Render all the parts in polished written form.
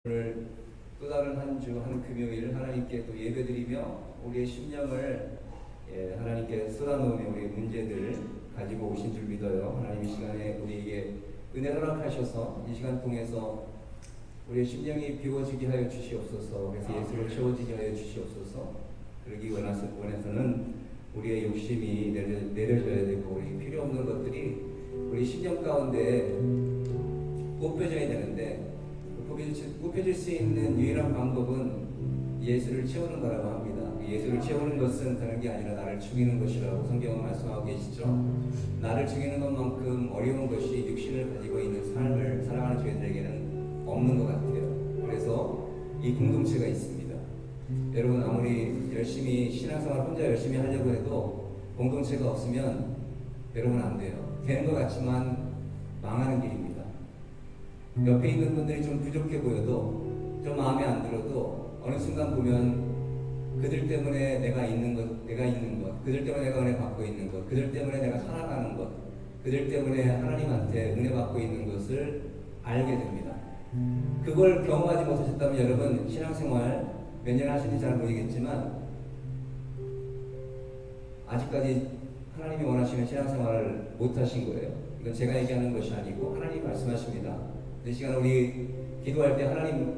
오늘 또 다른 한 주, 한 금요일 하나님께 또 예배드리며 우리의 심령을 하나님께 쏟아놓으며 우리의 문제들 가지고 오신 줄 믿어요. 하나님 이 시간에 우리에게 은혜 허락하셔서 이 시간 통해서 우리의 심령이 비워지게 하여 주시옵소서. 그래서 예수로 채워지게 하여 주시옵소서. 그러기 원해서는 우리의 욕심이 내려져야 되고 우리 필요 없는 것들이 우리 심령 가운데 뽑혀져야 되는데 굽혀질 수 있는 유일한 방법은 예수를 채우는 거라고 합니다. 예수를 채우는 것은 다른 게 아니라 나를 죽이는 것이라고 성경은 말씀하고 계시죠. 나를 죽이는 것만큼 어려운 것이 육신을 가지고 있는 삶을 살아가는 저희들에게는 없는 것 같아요. 그래서 이 공동체가 있습니다. 여러분 아무리 열심히 신앙생활 혼자 열심히 하려고 해도 공동체가 없으면 여러분 안 돼요. 되는 것 같지만 망하는 길입니다. 옆에 있는 분들이 좀 부족해 보여도 좀 마음에 안 들어도 어느 순간 보면 그들 때문에 내가 있는 것, 그들 때문에 내가 은혜 받고 있는 것, 그들 때문에 내가 살아가는 것, 그들 때문에 하나님한테 은혜 받고 있는 것을 알게 됩니다. 그걸 경험하지 못하셨다면 여러분 신앙생활 몇 년 하시는지 잘 모르겠지만 아직까지 하나님이 원하시는 신앙생활을 못 하신 거예요. 이건 제가 얘기하는 것이 아니고 하나님이 말씀하십니다. 이 시간 우리 기도할 때 하나님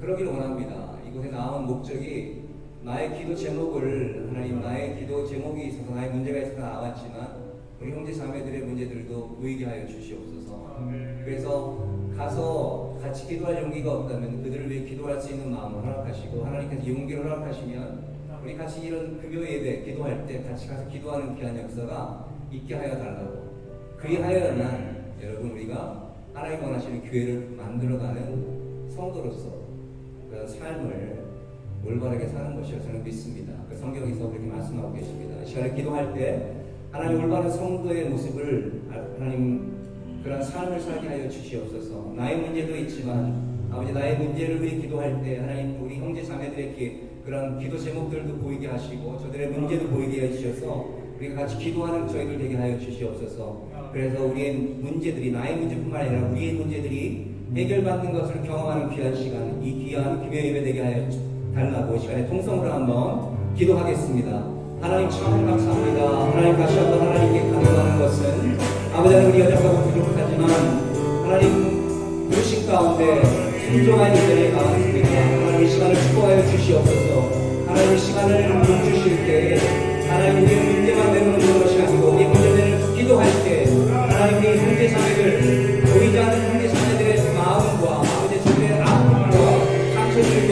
그러기를 원합니다. 이곳에 나온 목적이 나의 기도 제목을 하나님 나의 기도 제목이 있어서 나의 문제가 있어서 나왔지만 우리 형제 자매들의 문제들도 보이게 하여 주시옵소서. 그래서 가서 같이 기도할 용기가 없다면 그들을 위해 기도할 수 있는 마음을 허락하시고 하나님께서 용기를 허락하시면 우리 같이 이런 금요 예배 기도할 때 같이 가서 기도하는 귀한 역사가 있게 하여 달라고. 그리하여야만 여러분 우리가 하나님 원하시는 교회를 만들어가는 성도로서 그 삶을 올바르게 사는 것이라 저는 믿습니다. 그 성경에서 그렇게 말씀하고 계십니다. 이 시간에 기도할 때 하나님 올바른 성도의 모습을 하나님 그런 삶을 살게 하여 주시옵소서. 나의 문제도 있지만 아버지 나의 문제를 위해 기도할 때 하나님 우리 형제 자매들에게 그런 기도 제목들도 보이게 하시고 저들의 문제도 보이게 해주셔서 우리가 같이 기도하는 저희들 되게 하여 주시옵소서. 그래서 우리의 문제들이 나의 문제뿐만 아니라 우리의 문제들이 해결받는 것을 경험하는 귀한 시간, 이 귀한 금요 예배 되게 하여 달라고 이 시간에 통성으로 한번 기도하겠습니다. 하나님 참 감사합니다. 하나님 다시 한번 하나님께 간구하는 것은 아버지 하나님 우리 여전하고 부족하지만 하나님 부르신 가운데 순종한 일들에 나왔습니다. 하나님 이 시간을 축복하여 주시옵소서. 하나님 이 시간을 주실 때 하나님 우리의 문제만 내놓는 것이 아니고 우리의 문제를 기도할 때 하나님 우리 형제 자매들 보이지 않는 형제 자매들의 마음과 아버지 저들의 아픔과 상처들도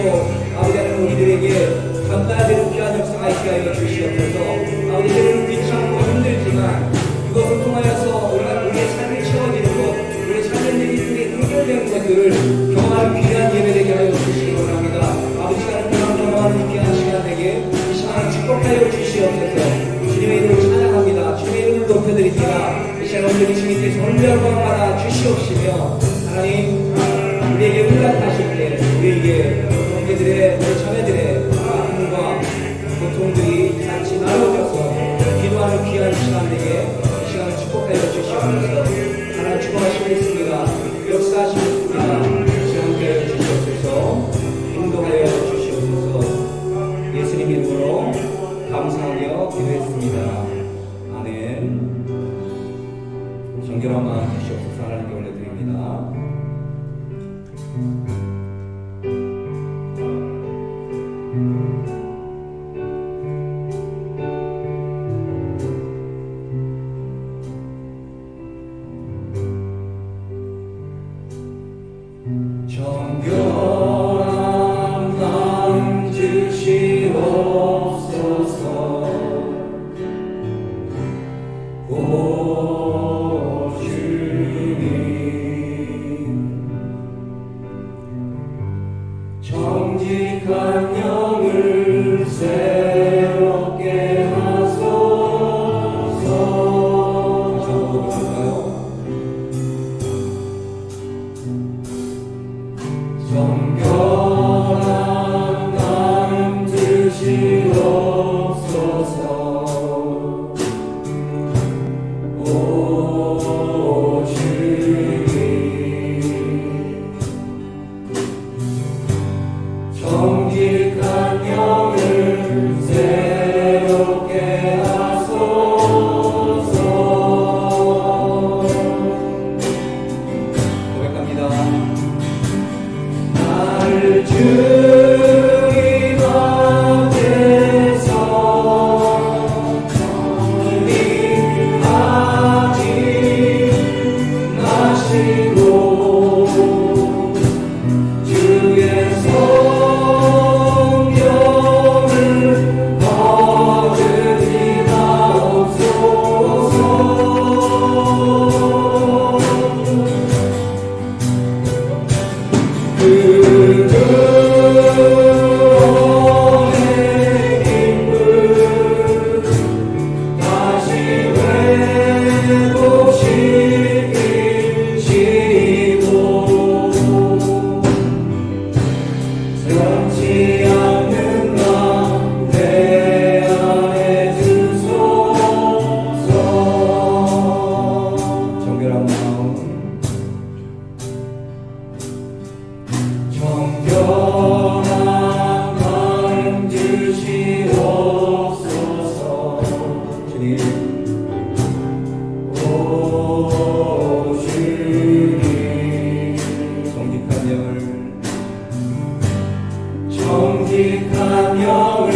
아버지 하나님 우리들에게 전달되는 귀한 역사가 있게 하여 주시옵소서. 아버지 때로는 귀찮고 힘들지만 그것을 통하여서 우리의 삶이 채워지는 것 우리의 삶의 해결되는 것들을 경험하는 귀한 예배되게 하여 주시기 원합니다. 아버지 시간을 경험하는 귀한 시간 되게 이 시간을 축복하여 주시옵소서. 주님의 이름을 찬양합니다. 주님의 이름을 높여드립니다. 이 시간 오늘 주님께서 혼별과 받아 주시옵시며 하나님 우리에게 응답하실 때 우리에게 형제들의 우리 자매들의 아픔과 고통들이 같이 나눠져서 기도하는 귀한 시간 되게 이 시간을 축복하여 주시옵소서. 하나님 축복하시겠습니다. 역사하시겠습니다. 시간께 주시옵소서. 인도하여 주시옵소서. 예수님 이름으로 감사하며 기도했습니다. 아멘. 정결한 마음 주시옵소서. 하나님께 올려드립니다. 정결한 마음 주시옵소서. 오 주님 정직한 영을 새롭게 하소서. 정결한 마음 주시옵소서. 오 주님 영을 새롭게 하소서. 고백합니다. 나를 주님 앞에서 하지 마시고 주의 성령을 거두지 마옵소서. 그분의 기쁨 다시 회복시키시고 변치 않는 나 내 안에 주소서. 정결한 마음, 정결한 마음 주시옵소서. 주님, 오 주님, 정직한 영을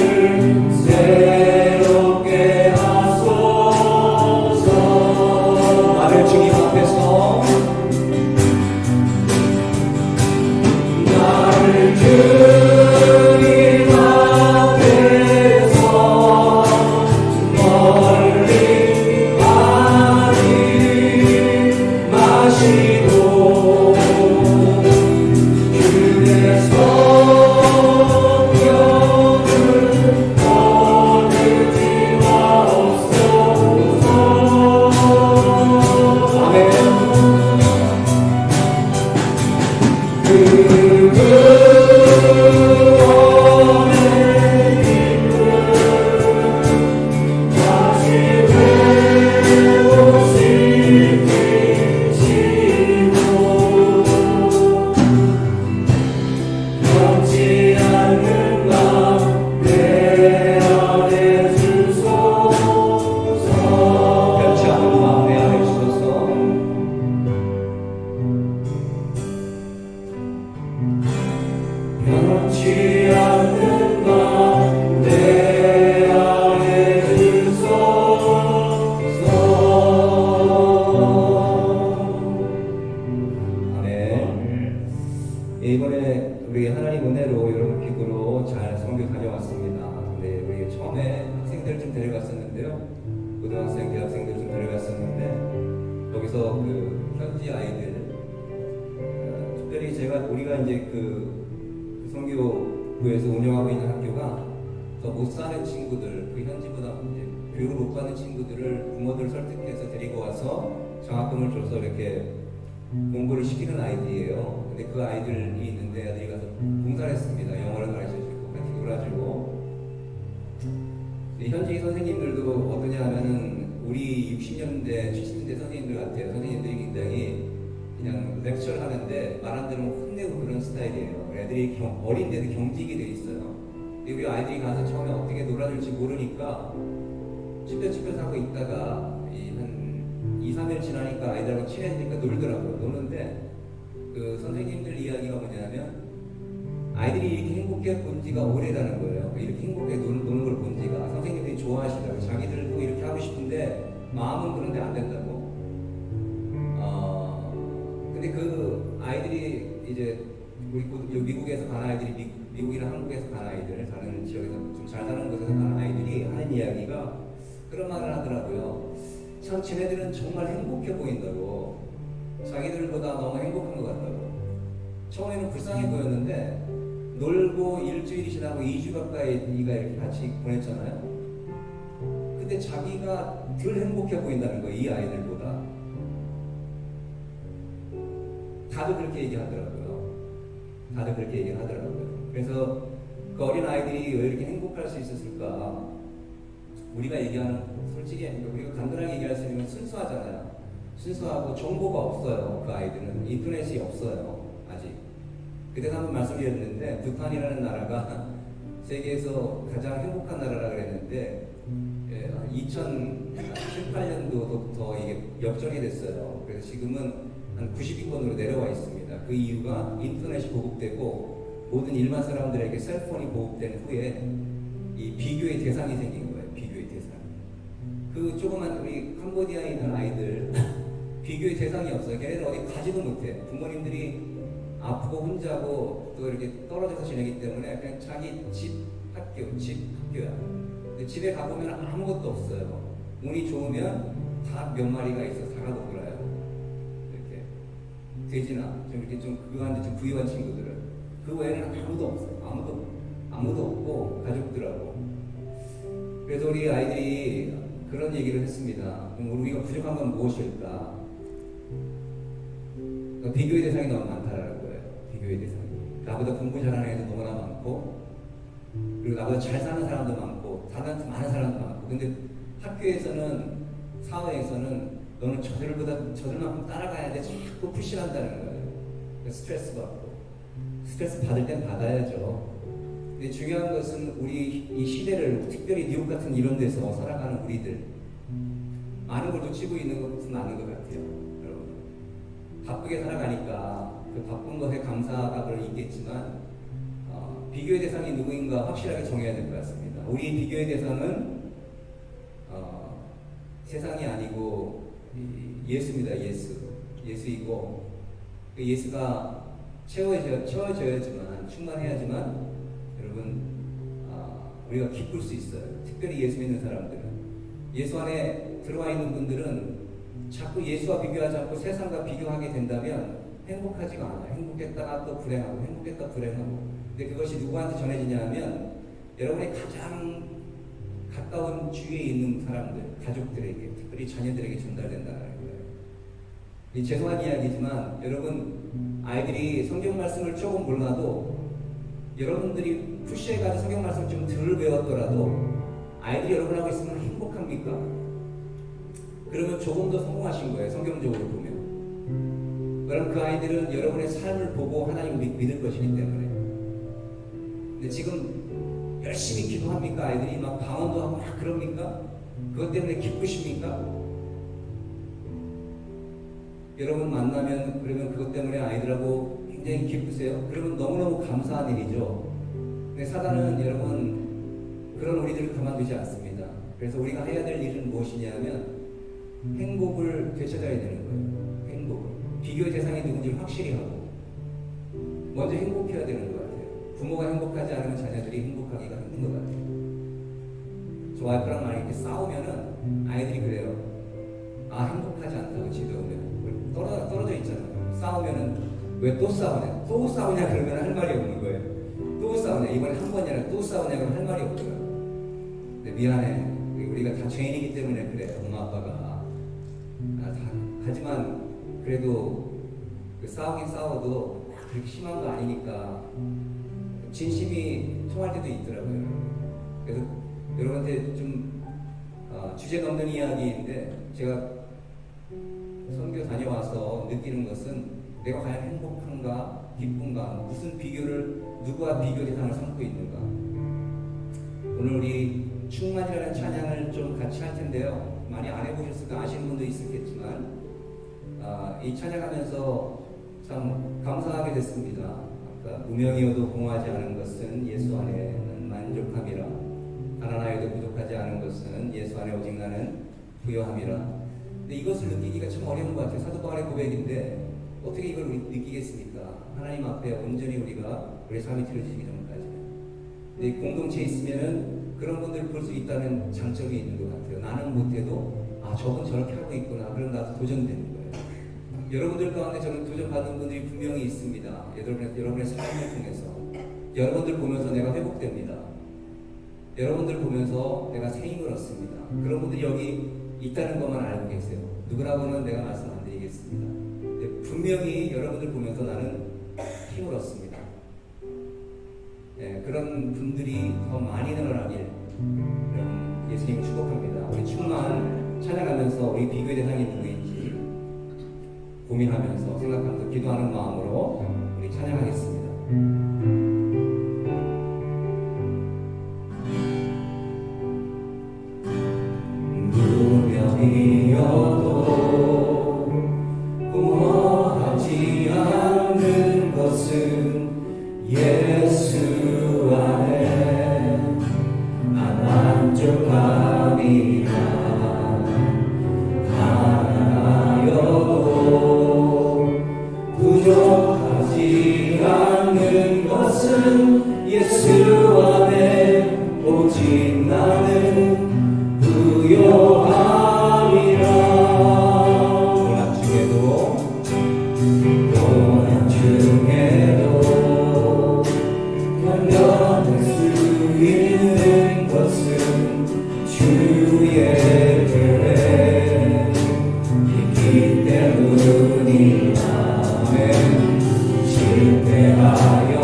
새롭게 하소서. 나를 주님 앞에서 나를 주님 앞에서 멀리 가지 마시고 주의 성령을 거두지 마옵소서. 아멘. 그분의 기쁨 다시 회복시키시고 변치 않는 나 내 안에 주소서. 변치 않는 나 내 안에 주소서. 변치 않는 나 내 안에 주소서. 아멘. 이번에 우리 하나님 은혜로 여러분 기도로 잘 선교 다녀왔습니다. 근데 우리 처음에 학생들 좀 데려갔었는데요. 고등학생, 대학생들 좀 데려갔었는데 거기서 그 현지 아이들, 특별히 우리가 이제 그 선교부에서 운영하고 있는 학교가 더 못 사는 친구들, 그 현지보다 이제 교육을 못 받는 친구들을 부모들 설득해서 데리고 와서 장학금을 줘서 이렇게 공부를 시키는 아이들이에요. 근데 그 아이들이 있는데 아들이 가서 봉사를 했습니다. 영어를 가르쳐주고 같이 놀아주고. 현지 선생님들도 어떠냐 하면은 우리 60년대, 70년대 선생님들 같아요. 선생님들이 굉장히 그냥 렉처를 하는데 말 안 들으면 혼내고 그런 스타일이에요. 애들이 어린데도 경직이 돼 있어요. 근데 우리 아이들이 가서 처음에 어떻게 놀아줄지 모르니까 쭈뼛쭈뼛 하고 있다가 한 2, 3일 지나니까 아이들하고 친해지니까 놀더라고요. 노는데 그 선생님들 이야기가 뭐냐면 아이들이 이렇게 행복해 본 지가 오래라는 거예요. 이렇게 행복해 노는 걸 본 지가. 선생님들이 좋아하시더라고요. 자기들도 이렇게 하고 싶은데 마음은 그런데 안 된다고. 근데 그 아이들이 이제 우리 미국에서 간 아이들이 미국이나 한국에서 간 아이들, 다른 지역에서 좀 잘 사는 곳에서 간 아이들이 하는 이야기가 그런 말을 하더라고요. 참 쟤네들은 정말 행복해 보인다고. 자기들보다 너무 행복한 것 같다고. 처음에는 불쌍해 보였는데 놀고 일주일이 지나고 2주 가까이 이렇게 같이 보냈잖아요. 근데 자기가 덜 행복해 보인다는 거예요. 이 아이들보다. 다들 그렇게 얘기하더라고요. 다들 그렇게 얘기하더라고요. 그래서 그 어린 아이들이 왜 이렇게 행복할 수 있었을까? 우리가 얘기하는 솔직히 우리가 간단하게 얘기할 수 있는 건 순수하잖아요. 순수하고 정보가 없어요. 그 아이들은 인터넷이 없어요. 아직. 그때도 한번 말씀드렸는데 북한이라는 나라가 세계에서 가장 행복한 나라라 그랬는데 2007, 8년도부터 이게 역전이 됐어요. 그래서 지금은 한 90위권으로 내려와 있습니다. 그 이유가 인터넷이 보급되고 모든 일반 사람들에게 셀폰이 보급된 후에 이 비교의 대상이 생긴 거예요. 비교의 대상. 그 조그만 우리 캄보디아에 있는 아이들 비교의 대상이 없어요. 걔네들 어디 가지도 못해. 부모님들이 아프고 혼자고 또 이렇게 떨어져서 지내기 때문에 그냥 자기 집 학교야. 근데 집에 가보면 아무것도 없어요. 운이 좋으면 닭 몇 마리가 있어 사과도 놀아요. 이렇게 돼지나 좀 이렇게 좀 그거한테 좀 부유한 친구들은 그 외에는 아무도 없어요. 아무도 없고 가족들하고. 그래서 우리 아이들이 그런 얘기를 했습니다. 그럼 우리가 부족한 건 무엇일까? 그러니까 비교의 대상이 너무 많다라는 거예요. 비교의 대상이. 나보다 공부 잘하는 애도 너무나 많고, 그리고 나보다 잘 사는 사람도 많고, 다른 많은 사람도 많고. 근데 학교에서는, 사회에서는 너는 저들만큼 따라가야 돼. 자꾸 푸시한다는 거예요. 스트레스 받고. 스트레스 받을 땐 받아야죠. 근데 중요한 것은 우리 이 시대를, 특별히 뉴욕 같은 이런 데서 살아가는 우리들, 많은 걸 놓치고 있는 것은 많은 것 같아요. 여러분. 바쁘게 살아가니까 그 바쁜 것에 감사가 그런 있겠지만, 비교의 대상이 누구인가 확실하게 정해야 될 것 같습니다. 우리 비교의 대상은 세상이 아니고 예수입니다. 예수이고, 그 예수가 채워져야지만, 충만해야지만 여러분 우리가 기쁠 수 있어요. 특별히 예수 믿는 사람들은. 예수 안에 들어와 있는 분들은 자꾸 예수와 비교하지 않고 세상과 비교하게 된다면 행복하지가 않아요. 행복했다가 또 불행하고, 행복했다 불행하고. 근데 그것이 누구한테 전해지냐 하면 여러분의 가장 가까운 주위에 있는 사람들, 가족들에게, 특별히 자녀들에게 전달된다는 거예요. 죄송한 이야기지만 여러분, 아이들이 성경 말씀을 조금 몰라도, 여러분들이 푸시해가지고 성경 말씀을 좀 덜 배웠더라도 아이들이 여러분하고 있으면 행복합니까? 그러면 조금 더 성공하신 거예요. 성경적으로 보면. 그럼 그 아이들은 여러분의 삶을 보고 하나님을 믿을 것이기 때문에. 근데 지금 열심히 기도합니까? 아이들이 막 방언도 하고 막 그럽니까? 그것 때문에 기쁘십니까? 여러분 만나면 그러면 그것 때문에 아이들하고 굉장히 기쁘세요? 그러면 너무너무 감사한 일이죠. 근데 사단은 여러분 그런 우리들을 가만두지 않습니다. 그래서 우리가 해야 될 일은 무엇이냐면 행복을 되찾아야 되는 거예요. 행복을. 비교의 대상이 누군지 확실히 하고 먼저 행복해야 되는 것 같아요. 부모가 행복하지 않으면 자녀들이 행복하기가 힘든 것 같아요. 저 와이프랑 만약에 이렇게 싸우면은 아이들이 그래요. 행복하지 않다고 집에 오면 떨어져 있잖아요. 싸우면은 왜 또 싸우냐? 또 싸우냐? 그러면 할 말이 없는 거예요. 또 싸우냐? 이번에 한 번이 아니라 또 싸우냐? 그러면 할 말이 없더라고요. 근데 미안해. 우리가 다 죄인이기 때문에 그래. 엄마 아빠가. 하지만 그래도 그 싸우긴 싸워도 그렇게 심한 거 아니니까 진심이 통할 때도 있더라고요. 그래서 여러분한테 좀 주제 넘는 이야기인데, 제가 선교 다녀와서 느끼는 것은 내가 과연 행복한가, 기쁜가, 무슨 비교를, 누구와 비교 대상을 삼고 있는가. 오늘 우리 충만이라는 찬양을 좀 같이 할 텐데요. 많이 안 해보셨을까 아시는 분도 있었겠지만, 이 찬양하면서 참 감사하게 됐습니다. 아까 무명이어도 공허하지 않은 것은 예수 안에는 만족함이라, 가난하여도 부족하지 않은 것은 예수 안에 오직 나는 부요함이라. 근데 이것을 느끼기가 참 어려운 것 같아요. 사도 바울의 고백인데 어떻게 이걸 느끼겠습니까? 하나님 앞에 온전히 우리가 우리의 삶이 드려지기 전까지는. 근데 공동체에 있으면은 그런 분들을 볼 수 있다는 장점이 있는 것 같아요. 나는 못해도 저분 저렇게 하고 있구나. 그럼 나도 도전되는 거예요. 여러분들 가운데 저는 도전받는 분들이 분명히 있습니다. 여러분의 삶을 통해서 여러분들 보면서 내가 회복됩니다. 여러분들 보면서 내가 새 힘을 얻습니다. 그런 분들이 여기 있다는 것만 알고 계세요. 누구라고는 내가 말씀 안 드리겠습니다. 분명히 여러분들 보면서 나는 힘을 얻습니다. 그런 분들이 더 많이 늘어나길 여러분 예수님 축복합니다. 우리 충만 찬양하면서 우리 비교의 대상이 누구인지 고민하면서 생각하면서 기도하는 마음으로 우리 찬양하겠습니다. 예수 안에 난 만족함이라. 하나여도 부족하지 않는 것은 예수 안에 오직 나는 부요함이라. 고난 중에도 견뎌낼 수 있는 것은 주의 계획 있기 때문이라. 실패하여도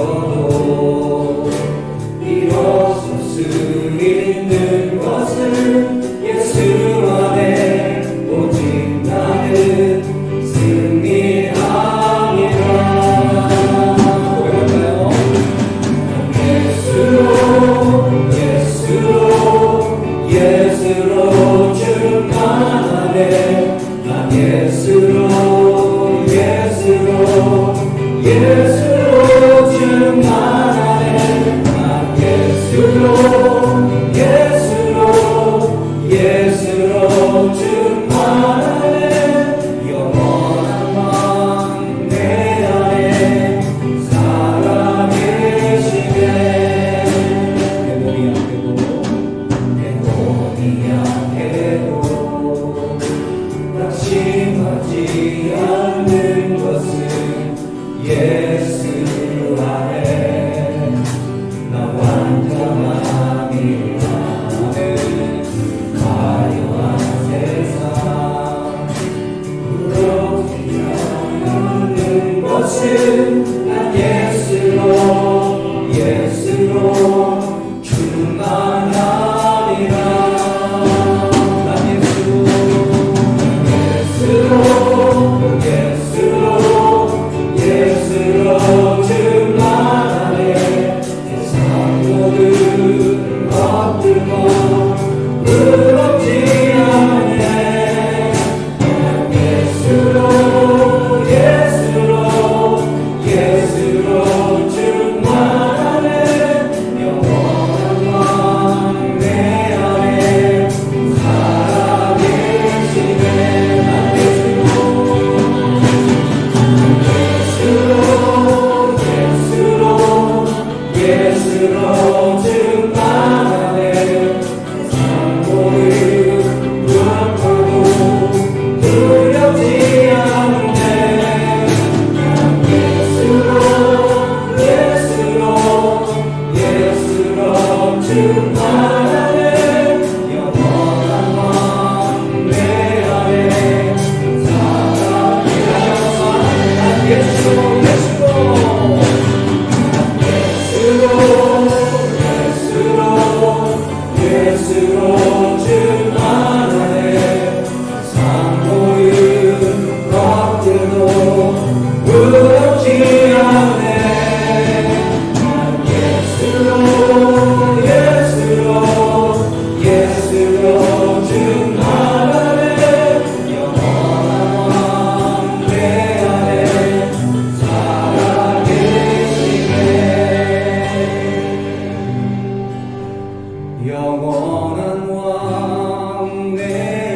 일어설 수 있는 것은 예수 안에 오직 나는 승리함이라. 고백할까요? 예수로 충만하네. 난 예수로 충만하네. 난 예수로 충만하네. 영원한 왕 내 안에 살아계시네. 내 몸이 약해도 낙심하지 않는 것은 예수 안에 나 완전함이라. 화려한 세상 부러지지 않는 것은 난 예수로 충만함이라. 난 예수로 충만하네. 세상 모든 것들도 부럽지 않네. 난 예수로 충만하네. 영원한 왕 내 안에 살아계시네. 난 예수로 충만하네. 세상 모든 무엇과도 두렵지 않네. 난 예수로 충만하네. 영원한 왕 내 안에 살아계시네. 난 예수로 충만하네. 세상 모든 것들도 부럽지 않네. 난 예수로 충만하네. 영원한 왕 내 안에 살아계시네. 영원한 왕 내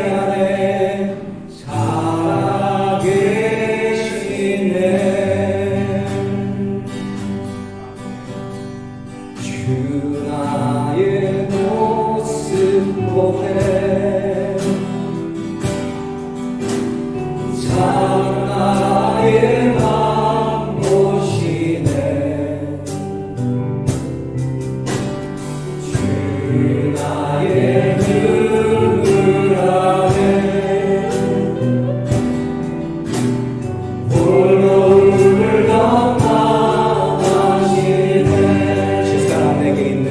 안에 살아계시네. 주 나의 모습 보네. 참 나의 맘 보시네. 나의 눈물 안에 홀로 울던 마음하시네. 실사람 내게 있네.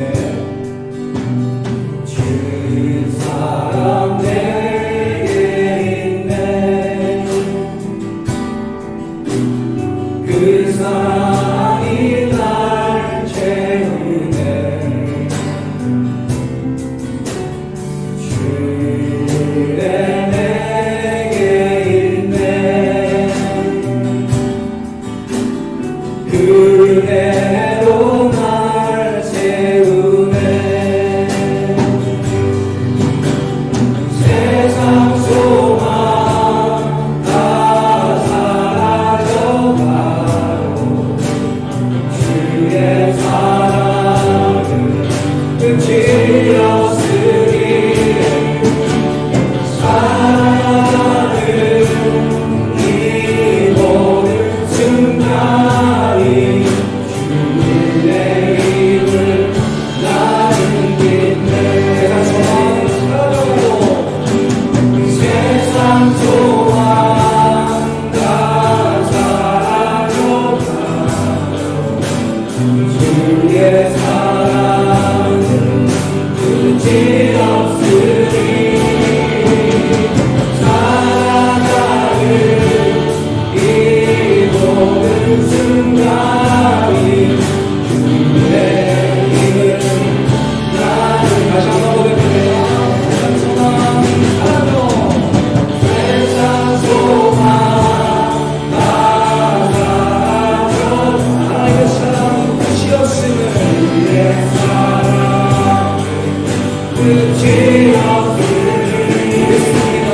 끝이 없으리 믿습니다.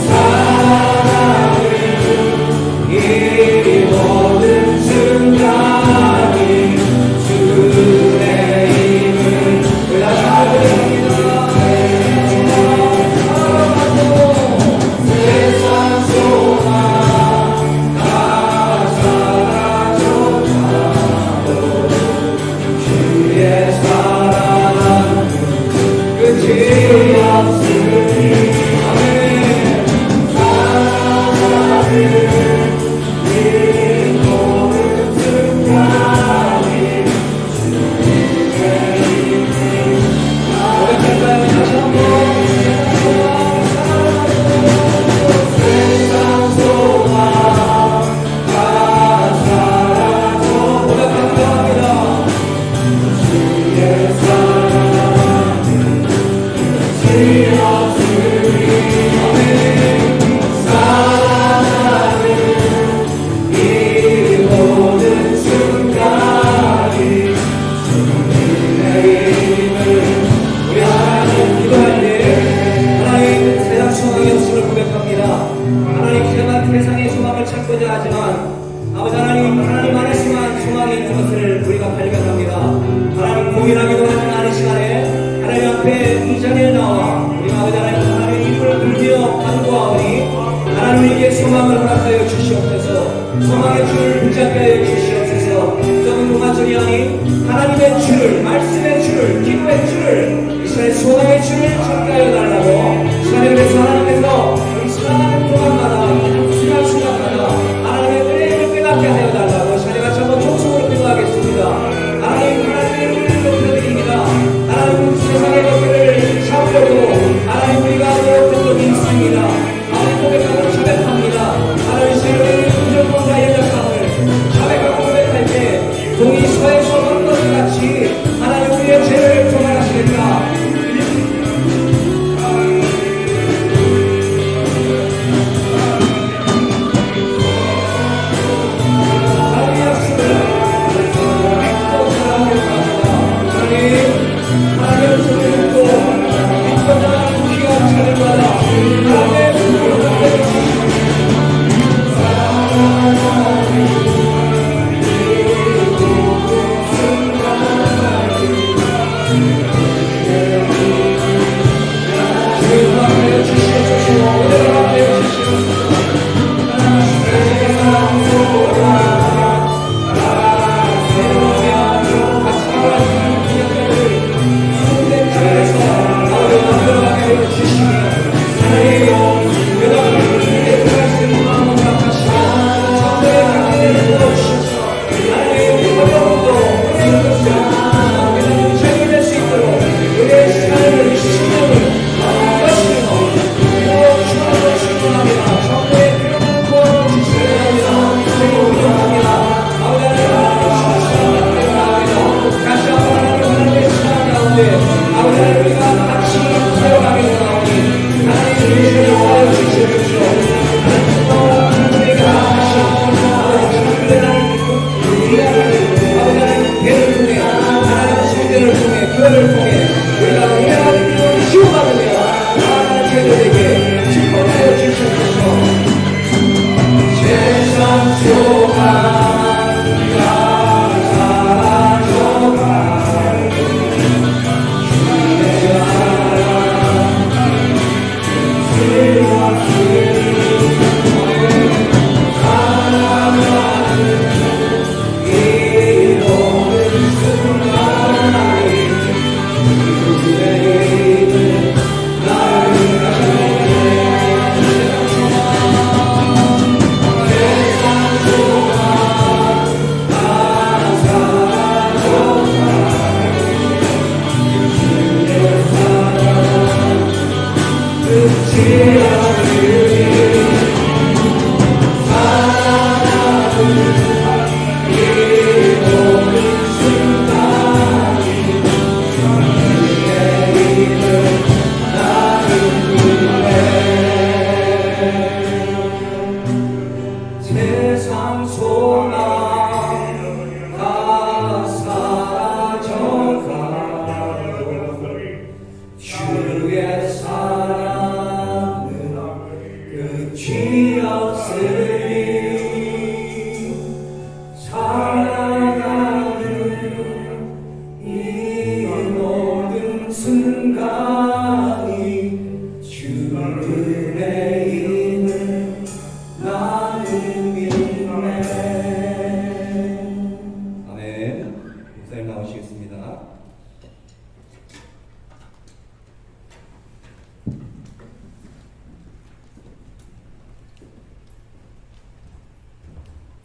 사랑을 이 모든 순간이 주의 힘을 의지합니다. 세상 소망 다 사라져가도 주의 사랑은 끝이 없으리. 아멘. 사랑을 이 모든 순간이 주의 힘을 고백할까요? 다시 한번. 세상 소망 다 사라져 고백합니다. 주의 사랑은 끝이 없으리. 아멘. 사랑하는 이 모든 순간이 주님의 힘을 우리 하나님 기도할 때 하나님 세상 소망이 없음을 고백합니다. 하나님 제가 세상의 소망을 찾고자 하지만 아버지 하나님 안에서만 소망이 있는 것을 우리가 발견합니다. 하나님 고민하기도 하는 많은 시간에 하나님 앞에 이 자리에 나와 우리 아버지 하나님 입을 불며 간구하오니 하나님 우리에게 소망을 허락하여 주시옵소서. 소망의 줄을 붙잡게 하여 주시옵소서. 조금 동안줄이 아닌 하나님의 줄, 말씀의 줄, 기도의 줄, 이스라엘 소망의 줄을 찾게 하여 달라고 시간에 그래서 하나님께서 우리 수많은 동안마다 수많은 순간마다 하나님의 은혜를 깨닫게 하여 달라고 시간에 같이 한번 총성으로 기도하겠습니다. 하나님의 은혜를 높여드립니다. 하나님 세상의 것들을 잡으려고 하나님 우리가 노력한 적이 있습니다. 하나님 고백하고 자백합니다. 하나님 세상의 부정과 연약함을 자백하고 고백할 때 동이 서에서 얻는 것 같이 하나님 우리의 죄를 정하시겠다. 나오겠습니다.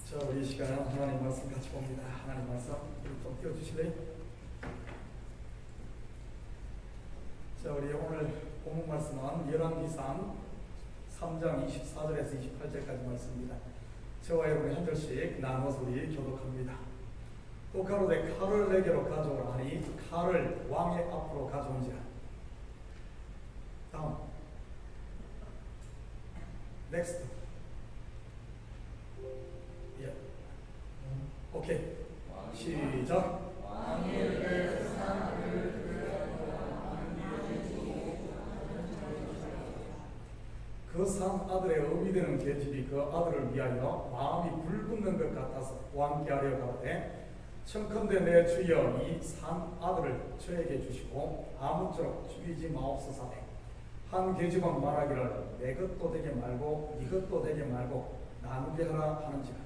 자, 우리 이 시간에 하나님 말씀 같이 봅니다. 하나님 말씀 우리 좀 띄워주실래요? 자, 우리 오늘 본문 말씀은 열왕기상 3장 24절에서 28절까지 말씀입니다. 저와 여러분이 한 절씩 나눠서 우리 교독합니다. 또 가로되 칼을 내게로 가져오라 하니 칼을 왕의 앞으로 가져온지라. 다음 넥스트. 예. 오케이. 시작. 그 산 아들의 어미 되는 계집이 그 아들을 위하여 마음이 불붙는 것 같아서 왕께 하려 가로되 청컨대 내 주여 이 산 아들을 저에게 주시고 아무쪼록 죽이지 마옵소서. 한 계집은 말하기를 내 것도 되게 말고 네 것도 되게 말고 나누게 하라 하는지라.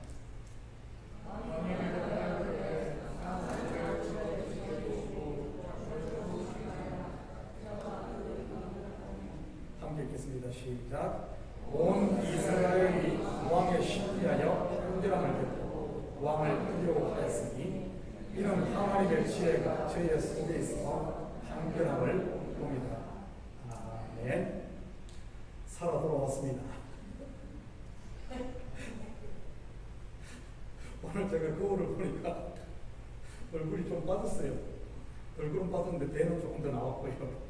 함께 읽겠습니다. 시작. 온 이스라엘이 왕의 신비하여 편결함을 듣고 왕을 두려워하였으니 이는 하나님의 지혜가 저의 속에 있어 편결함을 봅니다. 아멘. 살아 돌아왔습니다. 오늘 제가 거울을 보니까 얼굴이 좀 빠졌어요. 얼굴은 빠졌는데 배는 조금 더 나왔고요.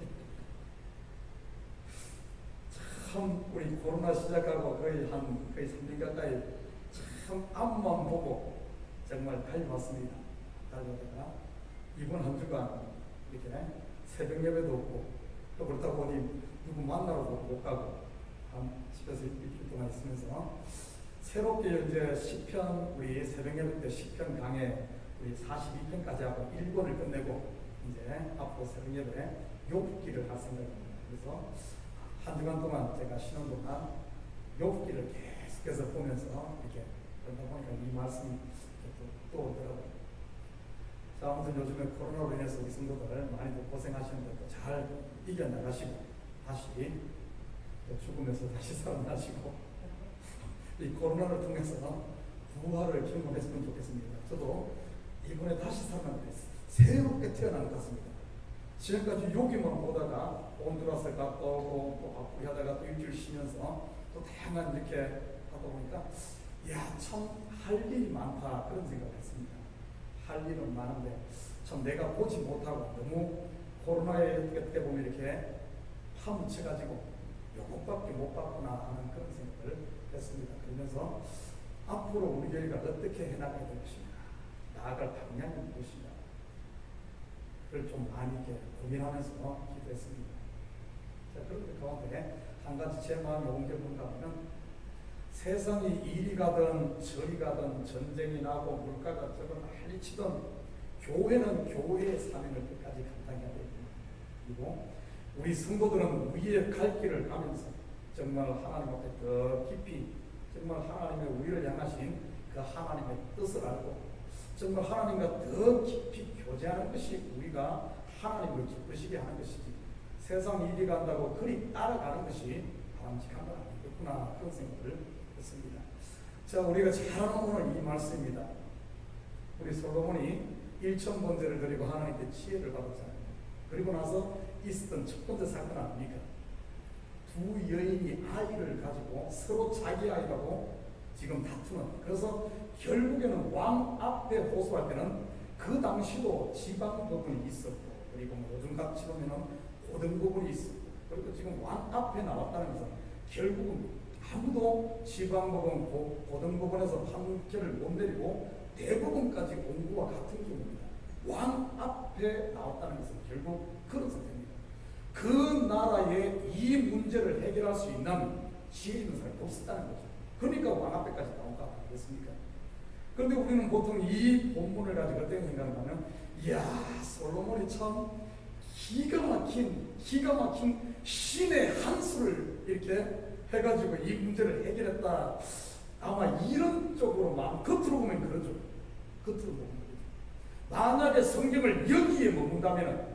참 우리 코로나 시작하고 거의 3년 가까이 참 앞만 보고 정말 달려왔습니다. 달려다가 이번 한 주간 이렇게 새벽 예배도 없고 또 그렇다 보니 누구 만나러도 못 가고 집에서 일주일 동안 있으면서 새롭게 이제 시편 우리 새벽 예배 때 시편 강해 우리 42편까지 하고 1권을 끝내고 이제 앞으로 새벽 예배 욥기를 할 생각입니다. 그래서 한 주간 동안 제가 쉬는 동안 욥기를 계속해서 보면서 이렇게 그러다 보니까 이 말씀이 또 오더라고요. 자, 아무튼 요즘에 코로나로 인해서 우리 성도들 많이들 고생하시는데 또 잘 이겨나가시고 다시 또 죽으면서 다시 살아나시고 이 코로나를 통해서 부활을 경험했으면 좋겠습니다. 저도 이번에 다시 살아나게 새롭게 태어난 것 같습니다. 지금까지 여기만 보다가 온두라스 갔다 오고 또 바쁘게 하다가 또 일주일 쉬면서 또 다양한 이렇게 하다 보니까 야, 참 할 일이 많다 그런 생각을 했습니다. 할 일은 많은데 참 내가 보지 못하고 너무 코로나에 어떻게 보면 이렇게 파묻혀가지고 요것밖에 못 받구나 하는 그런 생각을 했습니다. 그러면서 앞으로 우리 교회가 어떻게 해나가야 될 것인가, 나아갈 방향이 무엇인가 그걸 좀 많이 이렇게 고민하면서 기도했습니다. 자, 그런데 가운데 한 가지 제 마음에 온 게 뭔가 하면 세상이 이리 가든 저리 가든 전쟁이 나고 물가가 저건 난리치던 교회는 교회의 사명을 끝까지 감당해야 됩니다. 그리고 우리 성도들은 우리의 갈 길을 가면서 정말 하나님 앞에 더 깊이 정말 하나님의 우리를 향하신 그 하나님의 뜻을 알고 정말 하나님과 더 깊이 교제하는 것이 우리가 하나님을 기쁘시게 하는 것이지 세상 일이 간다고 그리 따라가는 것이 바람직한 건 아니겠구나 그런 생각을 했습니다. 자, 우리가 잘 아는 오늘 이 말씀입니다. 우리 솔로몬이 1,000번제를 드리고 하나님께 지혜를 받았잖아요. 그리고 나서 있었던 첫 번째 사건 아닙니까? 두 여인이 아이를 가지고 서로 자기 아이라고 지금 다투는, 그래서 결국에는 왕 앞에 호소할 때는 그 당시도 지방 부분이 있었고 그리고 요즘같이 보면은 고등 부분이 있었고 그리고 지금 왕 앞에 나왔다는 것은 결국은 아무도 지방 부분, 고등 부분에서 판결을 못 내리고 대부분까지 공부와 같은 경우입니다. 왕 앞에 나왔다는 것은 결국 그런 상태입니다. 그 나라에 이 문제를 해결할 수 있는 지혜 있는 사람이 없었다는 거죠. 그러니까 왕 앞에까지 나온 거 아니겠습니까? 그런데 우리는 보통 이 본문을 가지고 어떤 생각을 하면, 이야, 솔로몬이 참 기가 막힌 신의 한 수를 이렇게 해가지고 이 문제를 해결했다. 아마 이런 쪽으로 겉으로 보면 그러죠. 겉으로 보면 그러죠. 만약에 성경을 여기에 머문다면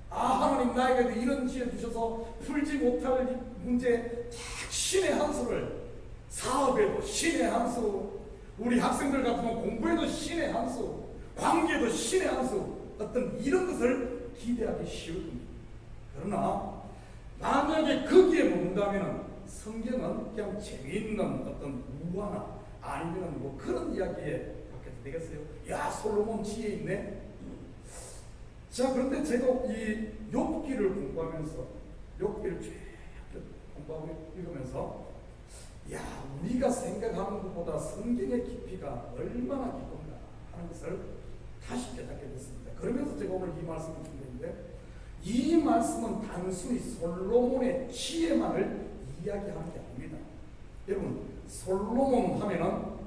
하나님 나에게도 이런 지혜 주셔서 풀지 못할 문제 신의 한 수를, 사업에도 신의 한 수, 우리 학생들 같으면 공부에도 신의 한 수, 관계도 신의 한 수, 어떤 이런 것을 기대하기 쉬운. 그러나 만약에 거기에 머문다면 성경은 그냥 재미있는 어떤 우화나 아니면 뭐 그런 이야기에 바뀌어도 되겠어요. 야, 솔로몬 지혜 있네. 자, 그런데 제가 이 욥기를 공부하면서, 욥기를 쭉 공부하고 읽으면서, 야, 우리가 생각하는 것보다 성경의 깊이가 얼마나 깊은가 하는 것을 다시 깨닫게 됐습니다. 그러면서 제가 오늘 이 말씀을 준비했는데, 이 말씀은 단순히 솔로몬의 지혜만을 이야기하는 게 아닙니다. 여러분, 솔로몬 하면은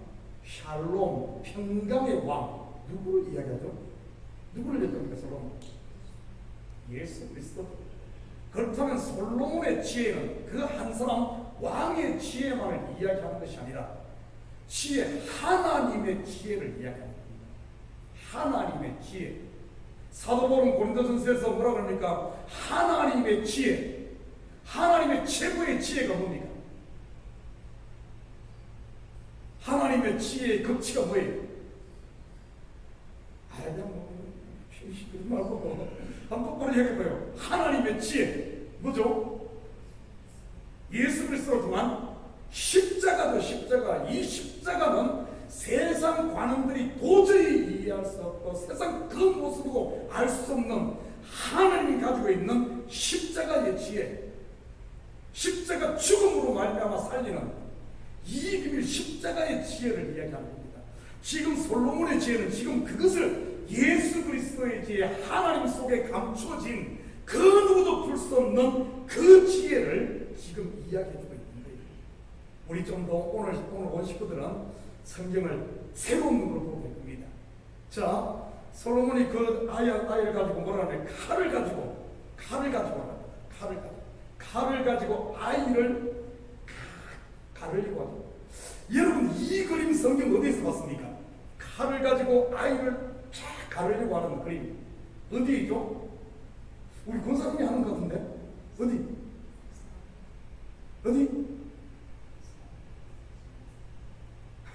샬롬, 평강의 왕, 누구를 이야기하죠? 누구를 얘기합니까? 솔로몬? 예수 그리스도. 그렇다면 솔로몬의 지혜는 그 한 사람 왕의 지혜만을 이야기하는 것이 아니라 지혜, 하나님의 지혜를 이야기하는 겁니다. 하나님의 지혜. 사도 바울은 고린도전서에서 뭐라 그럽니까? 하나님의 지혜, 하나님의 최고의 지혜가 뭡니까? 하나님의 지혜의 극치가 뭐예요? 그냥 그러지 말고 한 똑바로 얘기해봐요. 하나님의 지혜 뭐죠? 예수 그리스도를 통한 십자가도 십자가. 이 십자가는 세상 관원들이 도저히 이해할 수 없고 세상 그 모습으로 알 수 없는 하나님이 가지고 있는 십자가의 지혜, 십자가 죽음으로 말미암아 살리는 이 비밀, 십자가의 지혜를 이야기하는 겁니다. 지금 솔로몬의 지혜는 지금 그것을 예수 그리스도의 지혜, 하나님 속에 감추어진 그 누구도 풀 수 없는 그 지혜를 지금 이야기해주고 있는 거예요. 우리 좀 더 오늘 온 식구들은 성경을 새로운 눈으로 보게 될 겁니다. 자, 솔로몬이 그 아이를 가지고 뭐라 하냐면 칼을 가지고 아이를 가르려고 하죠. 여러분, 이 그림 성경 어디에서 봤습니까? 칼을 가지고 아이를 가르려고 하는 그림 어디에 있죠? 우리 권사님이 하는 것 같은데? 어디?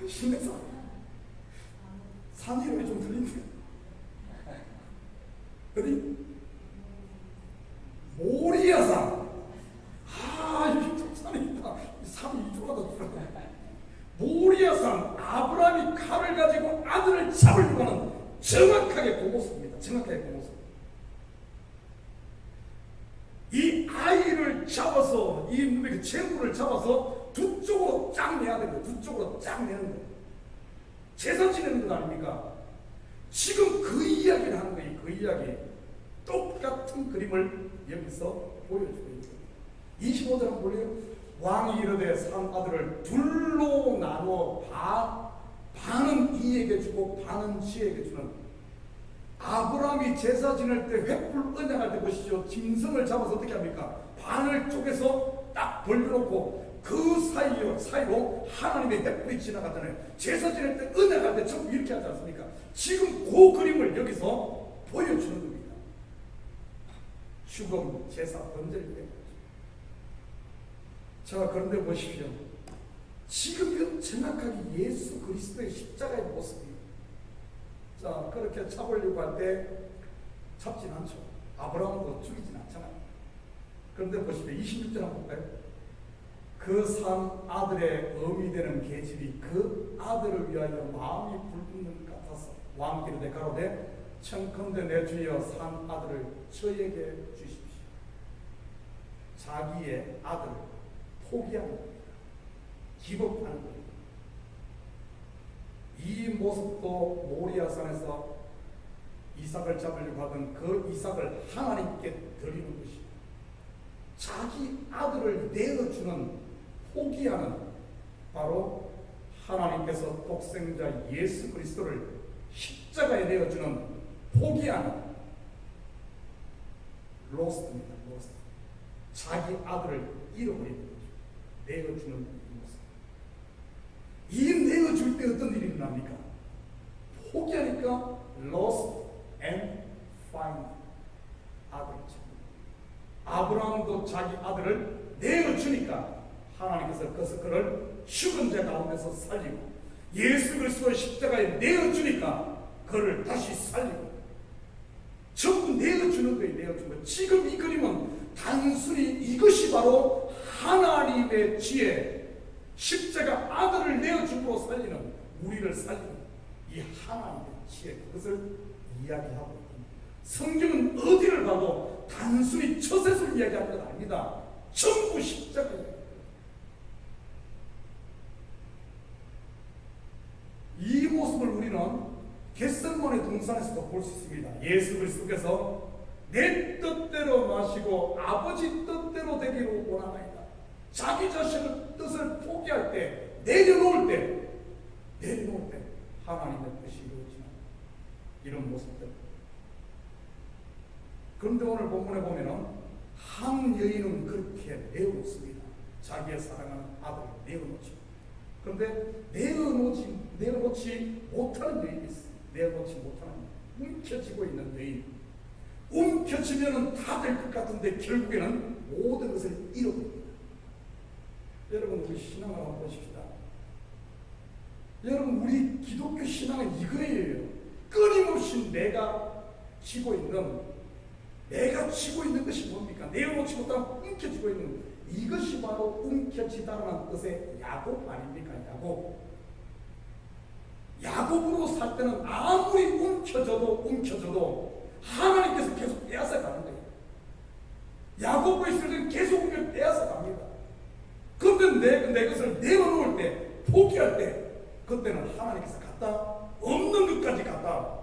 신내산. 산 이름이 좀 틀린데. 어디? 모리아산. 여기 산이 있다. 산이 이쪽으로 가다. 모리아산. 아브라함이 칼을 가지고 아들을 잡으려고 하는 정확하게 그 모습입니다. 정확하게 그 모습. 이 아이를 잡아서, 이 재물을 잡아서 두 쪽으로 쫙 내야 됩니다. 두 쪽으로 쫙 내는 거예요. 제사 지내는 것 아닙니까? 지금 그 이야기를 하는 거예요. 그 이야기. 똑같은 그림을 여기서 보여주고 있는 거예요. 25절 한번 볼래요? 왕이 이르되 산 아들을 둘로 나누어 반은 이에게 주고 반은 지에게 주는. 아브라함이 제사 지낼 때 횃불 언약할 때 보시죠. 짐승을 잡아서 어떻게 합니까? 반을 쪼개서 딱 벌려놓고 그 사이로 하나님의 횃불이 지나가잖아요. 제사 지낼 때 언약할 때 전부 이렇게 하지 않습니까? 지금 그 그림을 여기서 보여주는 겁니다. 죽음, 제사, 번제를 위해. 자, 그런데 보십시오. 지금 이건 정확하게 예수 그리스도의 십자가의 모습입니다. 자, 그렇게 잡으려고 할 때 잡진 않죠. 아브라함도 죽이진 않잖아요. 그런데 보십시오. 26절 한번 볼까요? 그 산 아들의 어미 되는 계집이 그 아들을 위하여 마음이 불붙는 것 같아서 왕께 이르되 가로되 청컨대 내 주여 산 아들을 저에게 주십시오. 자기의 아들을 포기하는 겁니다. 기복하는 겁니다. 이 모습도 모리아산에서 이삭을 잡으려고 하던 그 이삭을 하나님께 드리는 것입니다. 자기 아들을 내어주는, 포기하는, 바로 하나님께서 독생자 예수 그리스도를 십자가에 내어주는, 포기하는 로스트입니다. 로스트. 자기 아들을 잃어버리는 거죠. 내어주는 모습. 이 내어줄 때 어떤 일이 일어납니까? 포기하니까 로스트, and find. 아들을 찾는. 아브라함도 자기 아들을 내어주니까 하나님께서 그를 죽은 자 가운데서 살리고, 예수 그리스도의 십자가에 내어주니까 그를 다시 살리고, 전부 내어주는 거예요. 내어주는 거. 지금 이 그림은 단순히 이것이 바로 하나님의 지혜, 십자가 아들을 내어줌으로 살리는, 우리를 살리는 이 하나님의 지혜, 그것을 이야기하고 있습니다. 성경은 어디를 봐도 단순히 처셋을 이야기하는 건 아닙니다. 전부 십자가예요. 이 모습을 우리는 겟세마네 동산에서도 볼 수 있습니다. 예수 그리스도께서 내 뜻대로 마시고 아버지 뜻대로 되기를 원하나이다. 자기 자신의 뜻을 포기할 때, 내려놓을 때 하나님의 뜻이 이루어지는 이런 모습들. 그런데 오늘 본문에 보면은 한 여인은 그렇게 내어놓습니다. 자기의 사랑하는 아들을 내어놓죠. 그런데 내어놓지 못하는 여인이 있어요. 내어놓지 못하는, 움켜쥐고 있는 여인. 움켜쥐면 다 될 것 같은데 결국에는 모든 것을 잃어버립니다. 여러분, 우리 신앙을 한번 보십시다. 여러분, 우리 기독교 신앙은 이거예요. 끊임없이 내가 쥐고 있는 것이 뭡니까? 내어놓지 못하고 움켜쥐고 있는, 이것이 바로 움켜쥐다라는 뜻의 야곱 아닙니까? 야곱으로 살 때는 아무리 움켜져도 하나님께서 계속 빼앗아 가는 거예요. 야곱으로 있을 때는 계속 빼앗아 갑니다. 그런데 내 것을 내어놓을 때, 포기할 때, 그때는 하나님께서 갖다 없는 것까지 갖다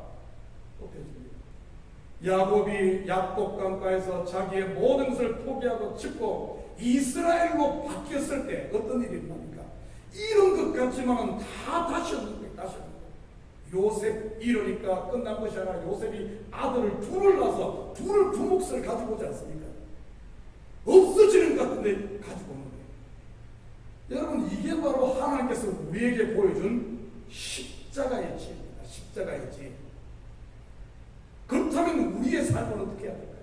엎혀줍니다. 야곱이 약복강가에서 자기의 모든 것을 포기하고 짚고 이스라엘로 바뀌었을 때 어떤 일이 일어납니까? 이런 것 같지만은 다 다시 없는 거예요. 다시 없는 거예요. 요셉 이러니까 끝난 것이 아니라 요셉이 아들을 둘을 낳아서 둘을 두 몫을 가지고 오지 않습니까? 없어지는 것 같은데 가지고 오는 거예요. 여러분, 이게 바로 하나님께서 우리에게 보여준 십자가의 지혜입니다. 십자가의 지혜. 그렇다면 우리의 삶은 어떻게 해야 될까요?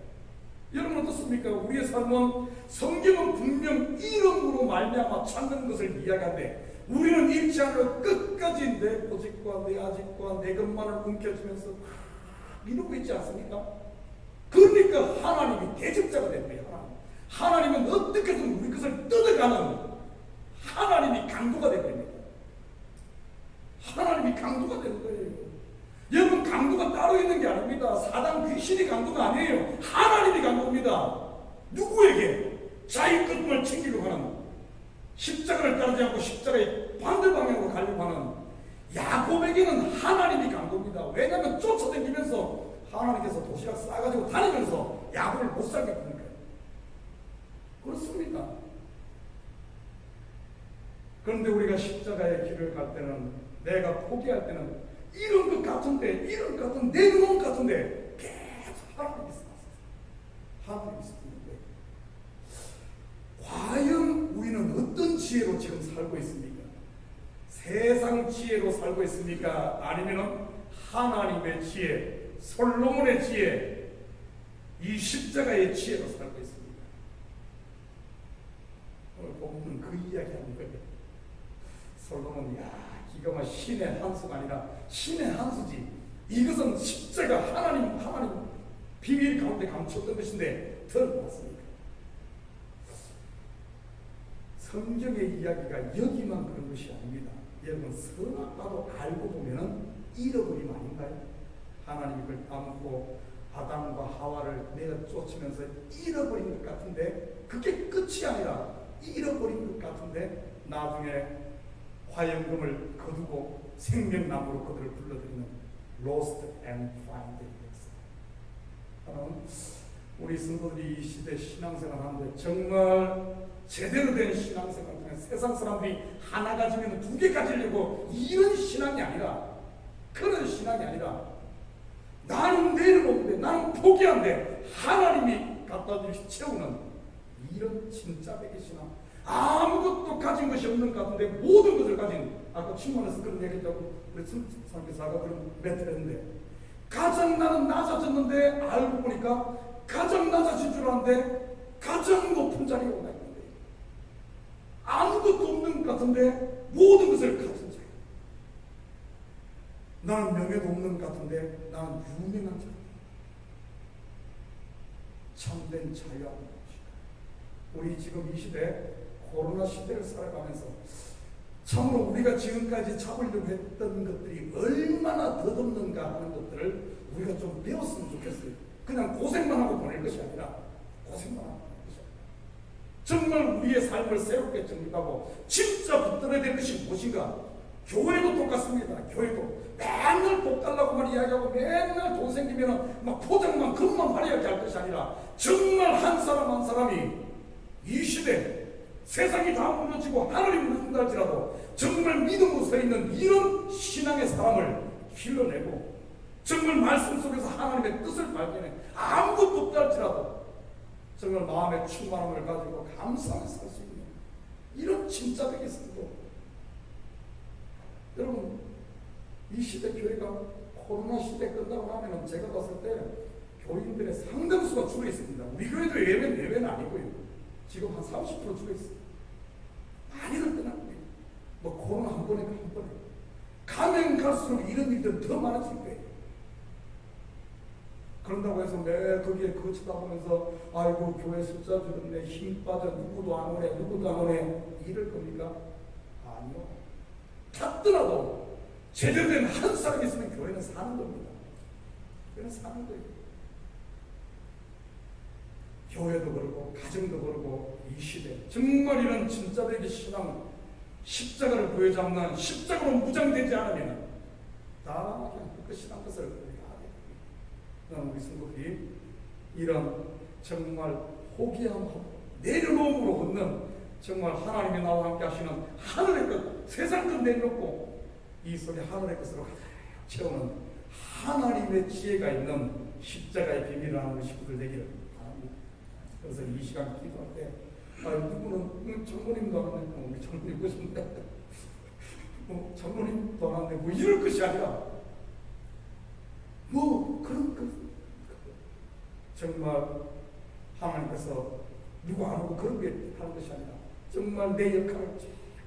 여러분, 어떻습니까? 우리의 삶은, 성경은 분명 이름으로 말미암아 찾는 것을 이야기하는데 우리는 잃지 않으려 끝까지 내 고집과 내 아집과 내 것만을 움켜쥐면서 이러고 있지 않습니까? 그러니까 하나님이 대적자가 된 거예요. 하나님은 어떻게든 우리 것을 뜯어가는 하나님이 강도가 된 겁니다. 하나님이 강도가 되는 거예요. 여러분, 강도가 따로 있는 게 아닙니다. 사단 귀신이 강도가 아니에요. 하나님이 강도입니다. 누구에게? 자기 것만 챙기려고 하는, 십자가를 따르지 않고 십자가의 반대 방향으로 가려고 하는 야곱에게는 하나님이 강도입니다. 왜냐하면 쫓아다니면서 하나님께서 도시락 싸가지고 다니면서 야곱을 못 살게 하니까요. 그렇습니다. 그런데 우리가 십자가의 길을 갈 때는, 내가 포기할 때는 이런 것 같은데, 내놓은 것 같은데 계속 하나님이 있습니다. 하나님이 있습니다. 과연 우리는 어떤 지혜로 지금 살고 있습니까? 세상 지혜로 살고 있습니까? 아니면 하나님의 지혜, 솔로몬의 지혜, 이 십자가의 지혜로 살고 있습니까? 오늘 본문은 그 이야기하는 거예요. 솔로몬이 기가 막 신의 한 수가 아니라 신의 한 수지. 이것은 십자가 하나님 비밀 가운데 감췄던 것인데 드러났습니다. 성경의 이야기가 여기만 그런 것이 아닙니다. 여러분, 선악과도 알고 보면은 잃어버림 아닌가요? 하나님이 그걸 따먹고 아담과 하와를 내어 쫓으면서 잃어버린 것 같은데, 그게 끝이 아니라 잃어버린 것 같은데 나중에 화영금을 거두고 생명나무로 그들을 불러들이는 Lost and Found. 우리 성도들이 이 시대 신앙생활 하는데 정말 제대로 된 신앙생활 통해 세상 사람들이 하나 가지면 두 개 가지려고 이런 신앙이 아니라, 그런 신앙이 아니라, 나는 내려놓는데, 나는 포기한데 하나님이 갖다 채우는 이런 진짜 백의 신앙. 아무것도 가진 것이 없는 것 같은데 모든 것을 가진, 아까 친구에서 그런 얘기했다고 우리 선교사가 그런 멘트를 했는데, 가장 나는 낮아졌는데 알고 보니까 가장 낮아진 줄 알았는데 가장 높은 자리에 올라 있는데 아무것도 없는 것 같은데 모든 것을 가진 자예요. 나는 명예도 없는 것 같은데 나는 유명한 자예요. 참된 자유하는 것이다. 우리 지금 이 시대 코로나 시대를 살아가면서 참으로 우리가 지금까지 잡으려고 했던 것들이 얼마나 덧없는가 하는 것들을 우리가 좀 배웠으면 좋겠어요. 그냥 고생만 하고 보낼 것이 아니라 고생만 하고 보낼 것이 아니라 정말 우리의 삶을 새롭게 정립하고 진짜 붙들어야 될 것이 무엇인가. 교회도 똑같습니다. 교회도 맨날 복 달라고만 이야기하고 맨날 돈 생기면 막 포장만 금만 화려하게 할 것이 아니라 정말 한 사람 한 사람이 이 시대 세상이 다 무너지고 하늘이 무너진다 할지라도 정말 믿음으로 서 있는 이런 신앙의 사람을 길러내고 정말 말씀 속에서 하나님의 뜻을 발견해 아무것도 없다 할지라도 정말 마음의 충만함을 가지고 감사하게 살 수 있는 이런 진짜되게 성도. 여러분 이 시대 교회가 코로나 시대 끝나고 나면 제가 봤을 때 교인들의 상당수가 줄어 있습니다. 우리 교회도 예외는 아니고요. 지금 한 30% 줄어 있어요. 많이들 떠나고 있어요. 뭐 코로나 한 번에 가면 갈수록 이런 일들은 더 많아질 거예요. 그런다고 해서 매 거기에 거치다 보면서 아이고 교회 숫자 줄었네, 힘 빠져, 누구도 안 오네 이럴 겁니까? 아니요. 찾더라도 제대로 된 한 사람이 있으면 교회는 사는 겁니다. 교회는 사는 거예요. 교회도 그렇고 가정도 그렇고 이 시대 정말 이런 진짜되게 신앙 십자가를 부여잡는 십자가로 무장되지 않으면 다 그냥 그 신앙 것을 우리가 하게 됩니다. 우리 성도들이 이런 정말 호기함하고 내려놓음으로 얻는 정말 하나님이 나와 함께 하시는 하늘의 것 세상 것 내려놓고 이 속에 하늘의 것으로 가득 채우는 하나님의 지혜가 있는 십자가의 비밀을 아는 식구들 되기를 바랍니다. 그래서 이 시간 기도할 때 누구는 장로님도 안 왔네, 우리 장로님 보셨는데 장로님도 안 왔네 뭐 이럴 것이 아니라 뭐 그런 것 정말 하나님께서 누구 안 오고 그런 게 하는 것이 아니라 정말 내 역할을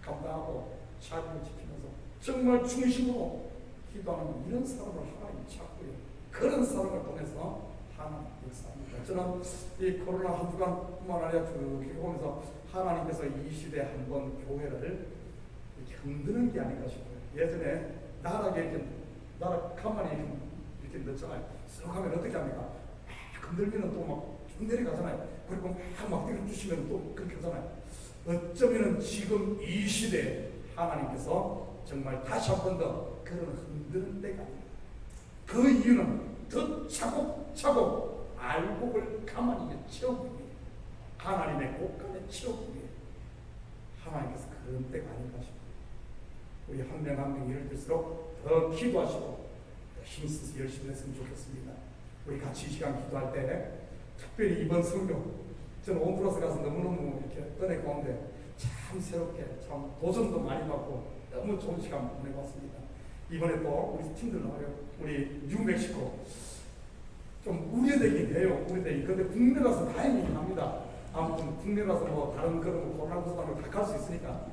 감당하고 자리를 지키면서 정말 중심으로 기도하는 이런 사람을 하나님 찾고요. 그런 사람을 통해서 하나님 역사합니다. 저는 이 코로나 한 주간뿐만 아니라 쭉 보면서 하나님께서 이 시대에 한번 교회를 흔드는 게 아닌가 싶어요. 예전에 나라 가만히 이렇게 넣잖아요. 쓱 하면 어떻게 합니까? 막 흔들면 또 막 쭉 내려가잖아요. 그리고 막 때려주시면 또 그렇게 하잖아요. 어쩌면 지금 이 시대에 하나님께서 정말 다시 한 번 더 그런 흔드는 때가 아닙니다. 그 이유는 더 차곡차곡 알곡을 가만히 채우기 위해 하나님의 곳간에 채우기 위해 하나님께서 그런 때가 아닌가 싶어요. 우리 한 명 한 명 예를 들수록 더 기도하시고 더 힘써서 열심히 했으면 좋겠습니다. 우리 같이 이 시간 기도할 때 특별히 이번 성경 저는 온플러스 가서 너무너무 이렇게 은혜 가운데 참 새롭게 참 도전도 많이 받고 너무 좋은 시간 보내봤습니다. 이번에 또 우리 팀들 나와요. 우리 뉴멕시코 좀 우려되긴 해요. 우려되긴. 근데 국내라서 다행이긴 합니다. 아무튼 국내라서 뭐 다른 그런 코로나 부상을 다 갈 수 있으니까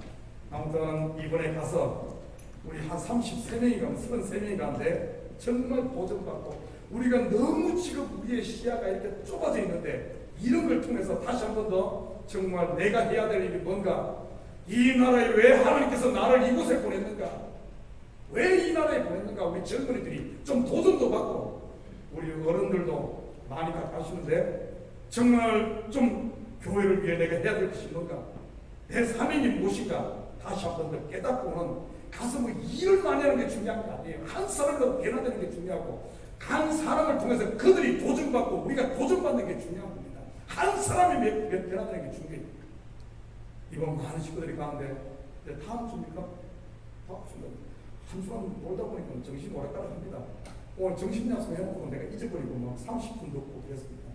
아무튼 이번에 가서 우리 한 33명인가 33명이 가는데 정말 보전받고 우리가 너무 지금 우리의 시야가 이렇게 좁아져 있는데 이런 걸 통해서 다시 한 번 더 정말 내가 해야 될 일이 뭔가 이 나라에 왜 하나님께서 나를 이곳에 보냈는가 왜 이 나라에 보냈는가 우리 젊은이들이 좀 도전도 받고 우리 어른들도 많이 가시는데 정말 좀 교회를 위해 내가 해야 될 것이 뭔가 내 사명이 무엇인가 다시 한 번 더 깨닫고는 가서 뭐 일을 많이 하는 게 중요한 게 아니에요. 한 사람도 변화되는 게 중요하고 한 사람을 통해서 그들이 도전받고 우리가 도전받는 게 중요한 겁니다. 한 사람이 변화되는 게 중요해요. 이번 많은 식구들이 가는데 다음 주입니까? 다음 주입니다. 한 주간 놀다 보니까 정신이 오락가락합니다. 오늘 정신 약속 해놓고 내가 잊어버리고 막 30분 놓고 그랬습니다.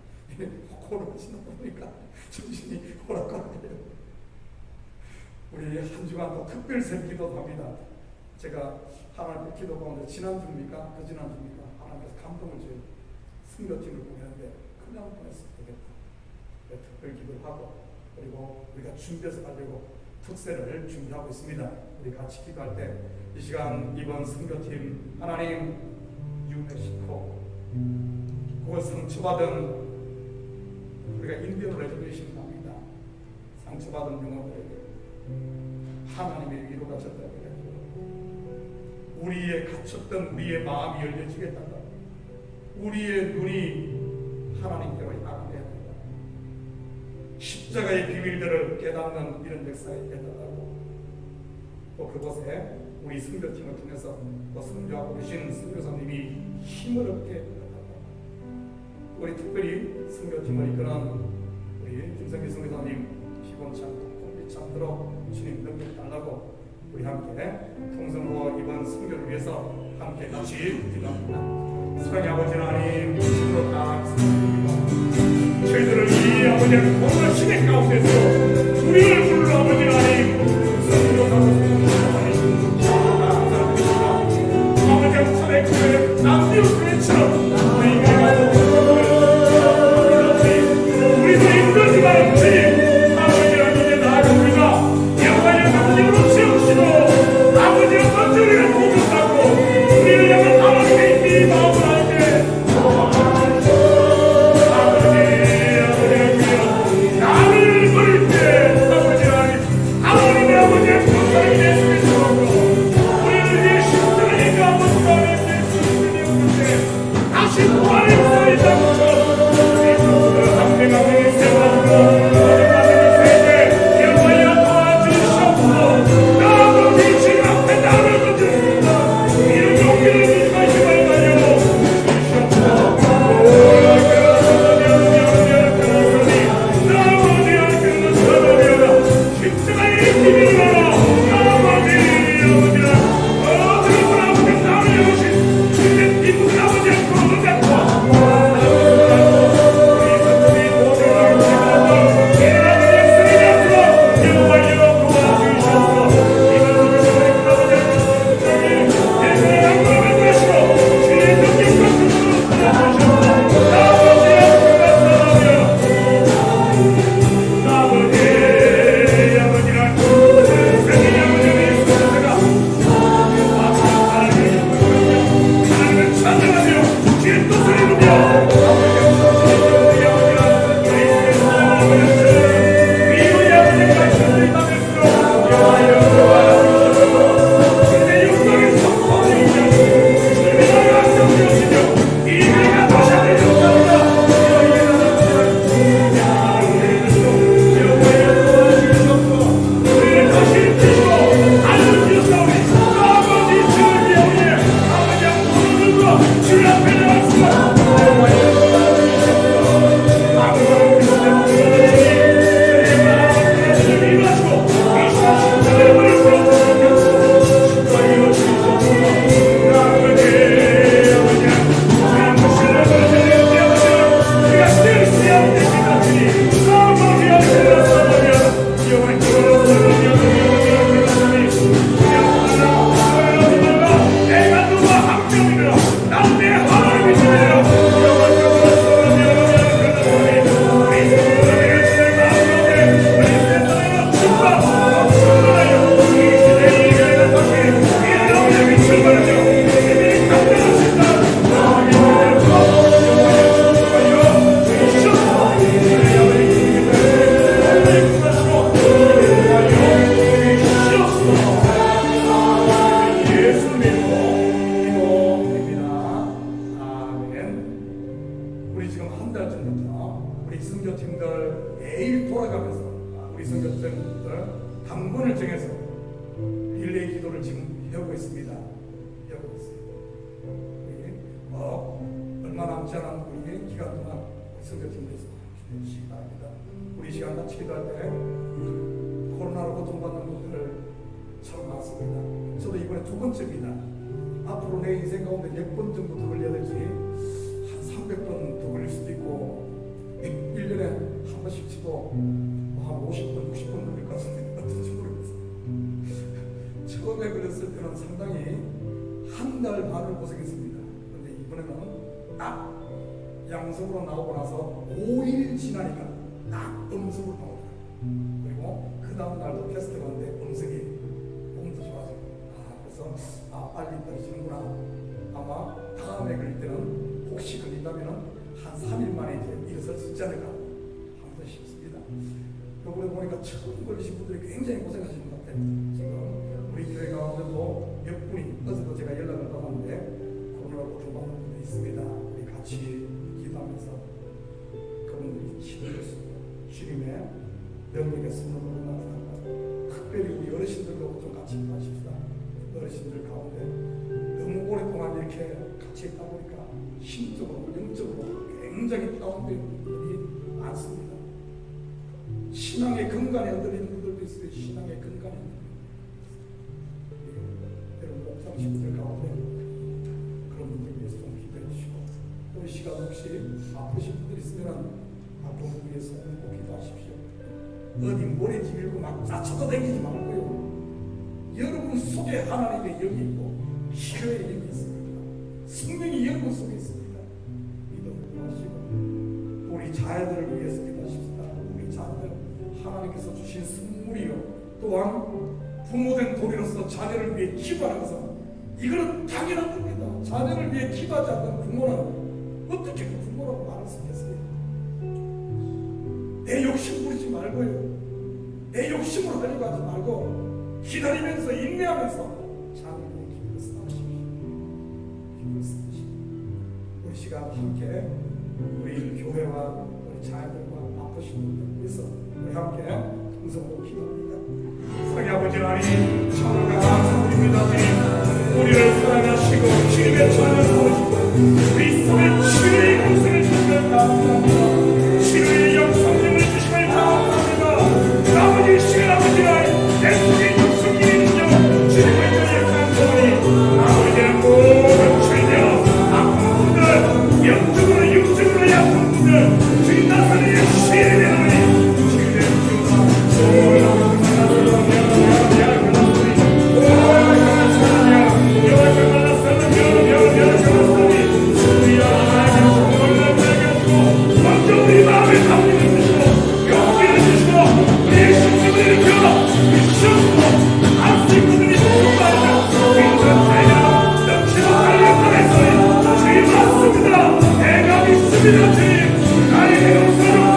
코로나 지나다 보니까 정신이 오락가락해요. 우리 한 주간 또 특별 샘 기도도 합니다. 제가 하나님 기도 가운데 지난주입니까? 그 지난주입니까? 하나님께서 감동을 주신 선교팀을 보내는데 그냥 보냈어야 되겠다. 특별 기도를 하고 그리고 우리가 준비해서 가려고 특세를 준비하고 있습니다. 우리 같이 기도할 때 이 시간 이번 선교팀 하나님 유멕시코 그걸 상처받은 우리가 인디언을 해주시는 겁니다. 상처받은 영혼들에게 하나님의 위로가 졌다고 해요. 우리의 갇혔던 우리의 마음이 열려지겠다고 우리의 눈이 하나님께로 향해야 된다. 십자가의 비밀들을 깨닫는 이런 역사가 있겠다고 또 그곳에 우리 선교팀을 통해서 또 선교하고 계신 선교사님이 힘을 얻게 된다고 우리 특별히 선교팀을 이끄는 우리 김성기 선교사님 피곤치 않고 공기치 않도록 주님 능력 달라고 우리 함께 통성으로 이번 선교를 위해서 함께 같이 기도합니다. 사랑의 아버지 하나님 주로 감사드립니다. 저희들을 이 아버지 코로나 시대 가운데서 우리를 불러 아버지 하나님 선교하고 싶습니다. 아버지 하나님 교회 남녀 교회처럼 우리도 힘들지만 주님 아버지 하나님 이제 나아갑니다. 영광의 강림으로 채우시고 아버지의 먼저 우리를 공격하고 우리를 향한 하나님의 이 마음을 알게 나를 버릴 때 아버지 하나님 하나님의 아버지의 권세를 예수께서 우리를 위해 십자가니까 아버지 하나님 예수님이 오는데 다시 부활의 역사에 잡으셔 우리 함께 가정의 세워주고 당분을 정해서 릴레이 기도를 지금 하고 있습니다. 얼마 남지 않은 우리 기간 동안 선교팀에서 주시기 바랍니다. 우리 시간 같이 기도할 때 코로나로 고통받는 분들을 참 많습니다. 저도 이번에 두 번째입니다. 앞으로 내 인생 가운데 몇 번 정도 더 걸려야 될지 한 300번 더 걸릴 수도 있고 1년에 한 번씩 치고 한 50번, 60번 걸릴 것 같은데 어떤지 모르겠어요. 처음에 걸렸을 때는 상당히 한 달 반을 고생했습니다. 그런데 이번에는 딱 양성으로 나오고 나서 5일 지나니까 딱 음성으로 나오더라고요. 그리고 그 다음 날도 테스트 봤는데 음성이 몸도 좋아지고, 그래서 빨리 떨어지는구나. 아마 다음에 걸릴 때는 혹시 걸린다면은 한 3일 만에 이제 일어설 수 있지 않을까 하면서 싶습니다. 요번에 보니까 처음 걸리신 분들이 굉장히 고생하시는 것 같아요. 지금 우리 교회 가운데도 몇 분이, 어제도 제가 연락을 받았는데 코로나 고통받는 분들이 있습니다. 우리 같이 기도하면서 그분들이 주님의 능력의 손으로 나타난다. 특별히 우리 어르신들도 좀 같이 기도하십시다. 어르신들 가운데 너무 오랫동안 이렇게 같이 있다 보니까 심적으로, 영적으로 굉장히 다운된 분들이 많습니다. 신앙의 근간에 흔들리는 분들도 있어요. 신앙의 근간에 여러분 목장 식구들 가운데 그런 분들 위해서 좀 기도해 주시고, 또 이 시간 혹시 아프신 분들 있으면 아픈 분들 위해서 꼭 기도하십시오. 어디 모래 지밀고 막 짜쳐도 다니지 말고요. 여러분 속에 하나님의 영이 있고 치료의 영이 있습니다. 생명이 여러분 속에 있습니다. 믿음을 하시고 우리 자녀들을 위해서 기도하십시다. 우리 자녀들 하나님께서 주신 선물이요, 또한 부모된 도리로서 자녀를 위해 기도하는 것은 이거는 당연한 겁니다. 자녀를 위해 기도하지 않는 부모는 어떻게 그 부모라고 말할 수 있겠어요? 내 욕심 부리지 말고요, 내 욕심으로 하려고 하지 말고 기다리면서 인내하면서 자녀의 기도를 쌓으십시오. 기도를 쌓으십시오. 우리 시간 함께 우리 교회와 우리 자녀들과 아프신 분들 위해서 우리 함께 통성으로 기도합니다. 사랑의 아버지 하나님, 참으로 감사드립니다. 주님, 우리를 사랑하시고 주님의 자녀를 보시고 우리 속에 치유의 공생을 주시면 감사합니다. 치유의 영성님을 주시면 감사합니다. 아버지, 시간 아버지 하나님, 내 속에 육성기의 능력 주님의 자리에 감사하니 아버지는 모든 죄냐 아픈 분들, 영적으로 육적으로 약한 분들 주님 나사렛의 시인의 하나님 주님의 주님과 내가 믿습니다. 주님, 나의 영성을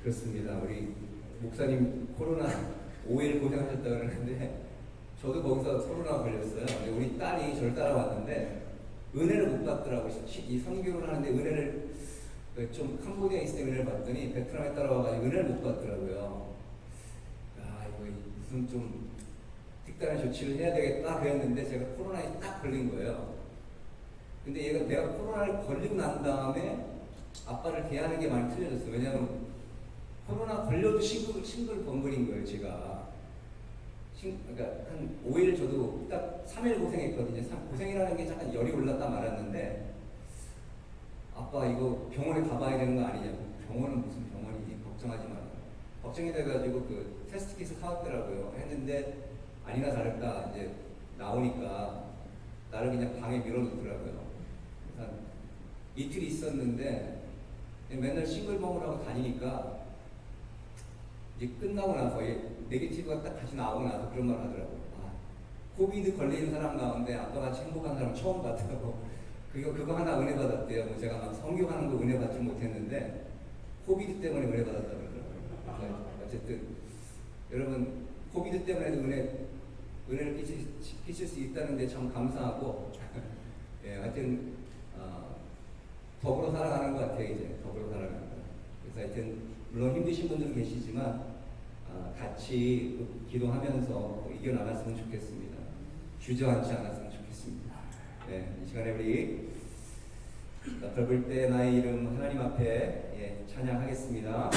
그렇습니다. 우리 목사님 코로나 5일 고생하셨다 그러는데 저도 거기서 코로나 걸렸어요. 근데 우리 딸이 저를 따라왔는데 은혜를 못 받더라고요. 이 선교를 하는데 은혜를 좀 캄보디아에 있을 때 은혜를 받더니 베트남에 따라와가지고 은혜를 못 받더라고요. 아 이거 무슨 좀 특별한 조치를 해야 되겠다 그랬는데 제가 코로나에 딱 걸린 거예요. 근데 내가 코로나를 걸리고 난 다음에 아빠를 대하는 게 많이 틀려졌어요. 왜냐하면 코로나 걸려도 싱글벙글인 거예요, 제가. 그러니까 한 5일 저도 딱 3일 고생했거든요. 고생이라는 게 잠깐 열이 올랐다 말았는데 아빠 이거 병원에 가봐야 되는 거 아니냐고. 병원은 무슨 병원이니 걱정하지 마라. 걱정이 돼가지고 그 테스트 키트 사왔더라고요. 했는데 아니나 다를까 이제 나오니까 나를 그냥 방에 밀어놓더라고요. 그래서 이틀 있었는데 맨날 싱글벙글하고 다니니까 이제 끝나고 나서 네게티브가 딱 다시 나오고 나서 그런 말 하더라고요. 아, 코비드 걸리는 사람 가운데 아빠같이 행복한 사람 처음 봤다고. 그거 하나 은혜 받았대요. 뭐 제가 막 성교하는 거 은혜 받지 못했는데 코비드 때문에 은혜 받았다고 그러더라고요. 어쨌든 여러분 코비드 때문에도 은혜를 끼칠 수 있다는 데 참 감사하고 예, 하여튼 더불어 살아가는 것 같아요. 이제 더불어 살아가는 것. 그래서 하여튼 물론 힘드신 분들은 계시지만 같이 기도하면서 이겨나갔으면 좋겠습니다. 주저앉지 않았으면 좋겠습니다. 네, 이 시간에 우리 넓을 때 나의 이름 하나님 앞에 찬양하겠습니다.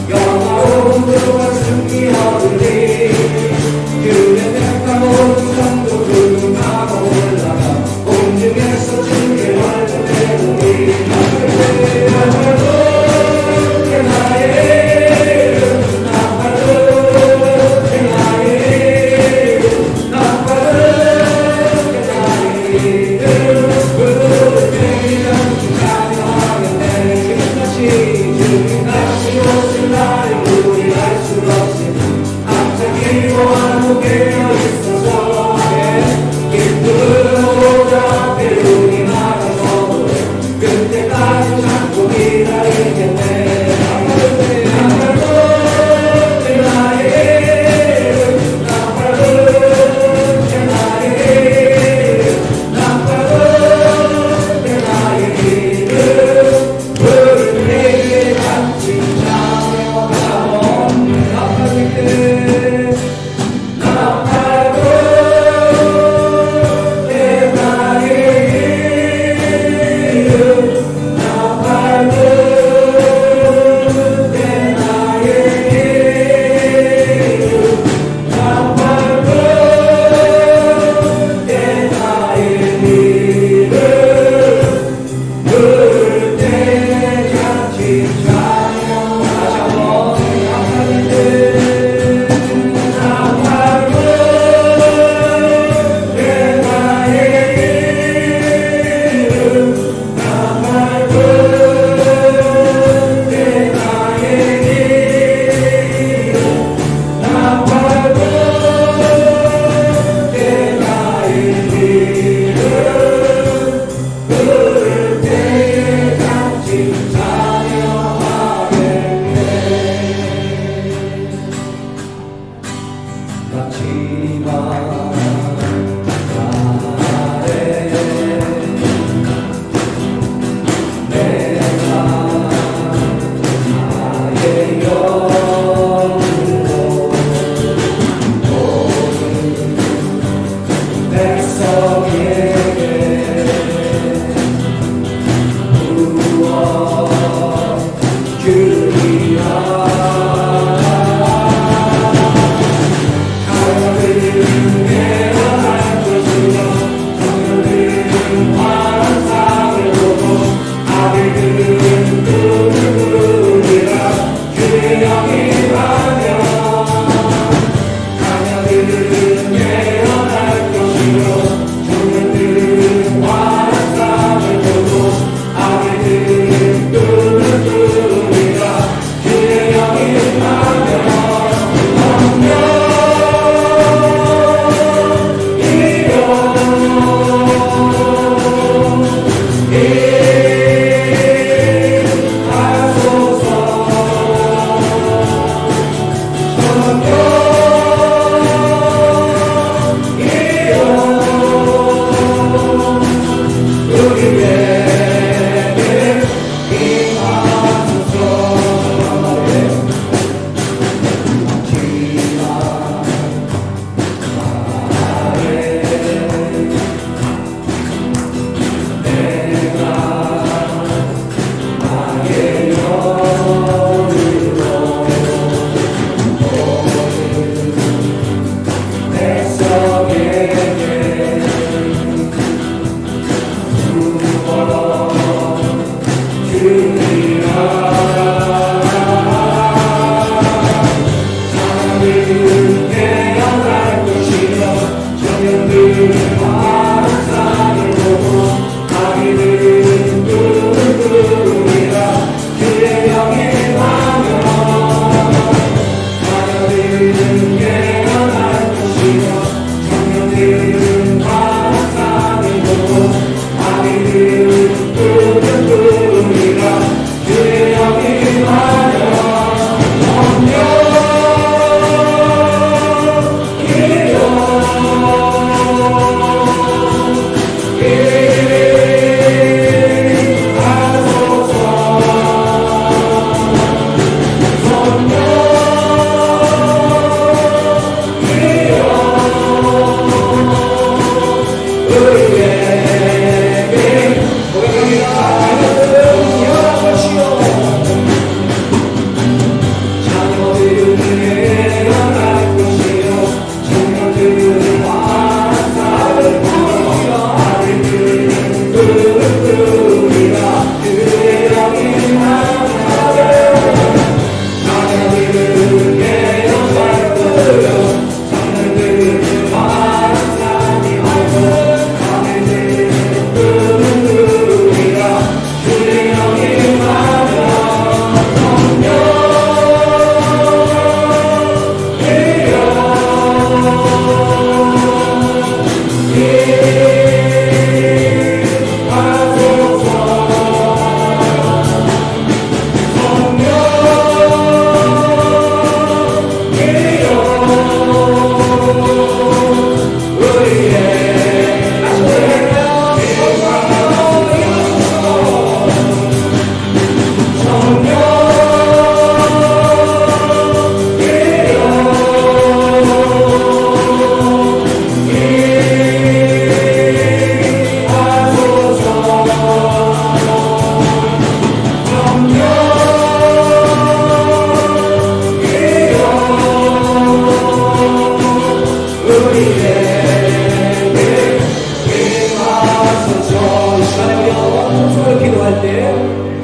영화로운 승리하리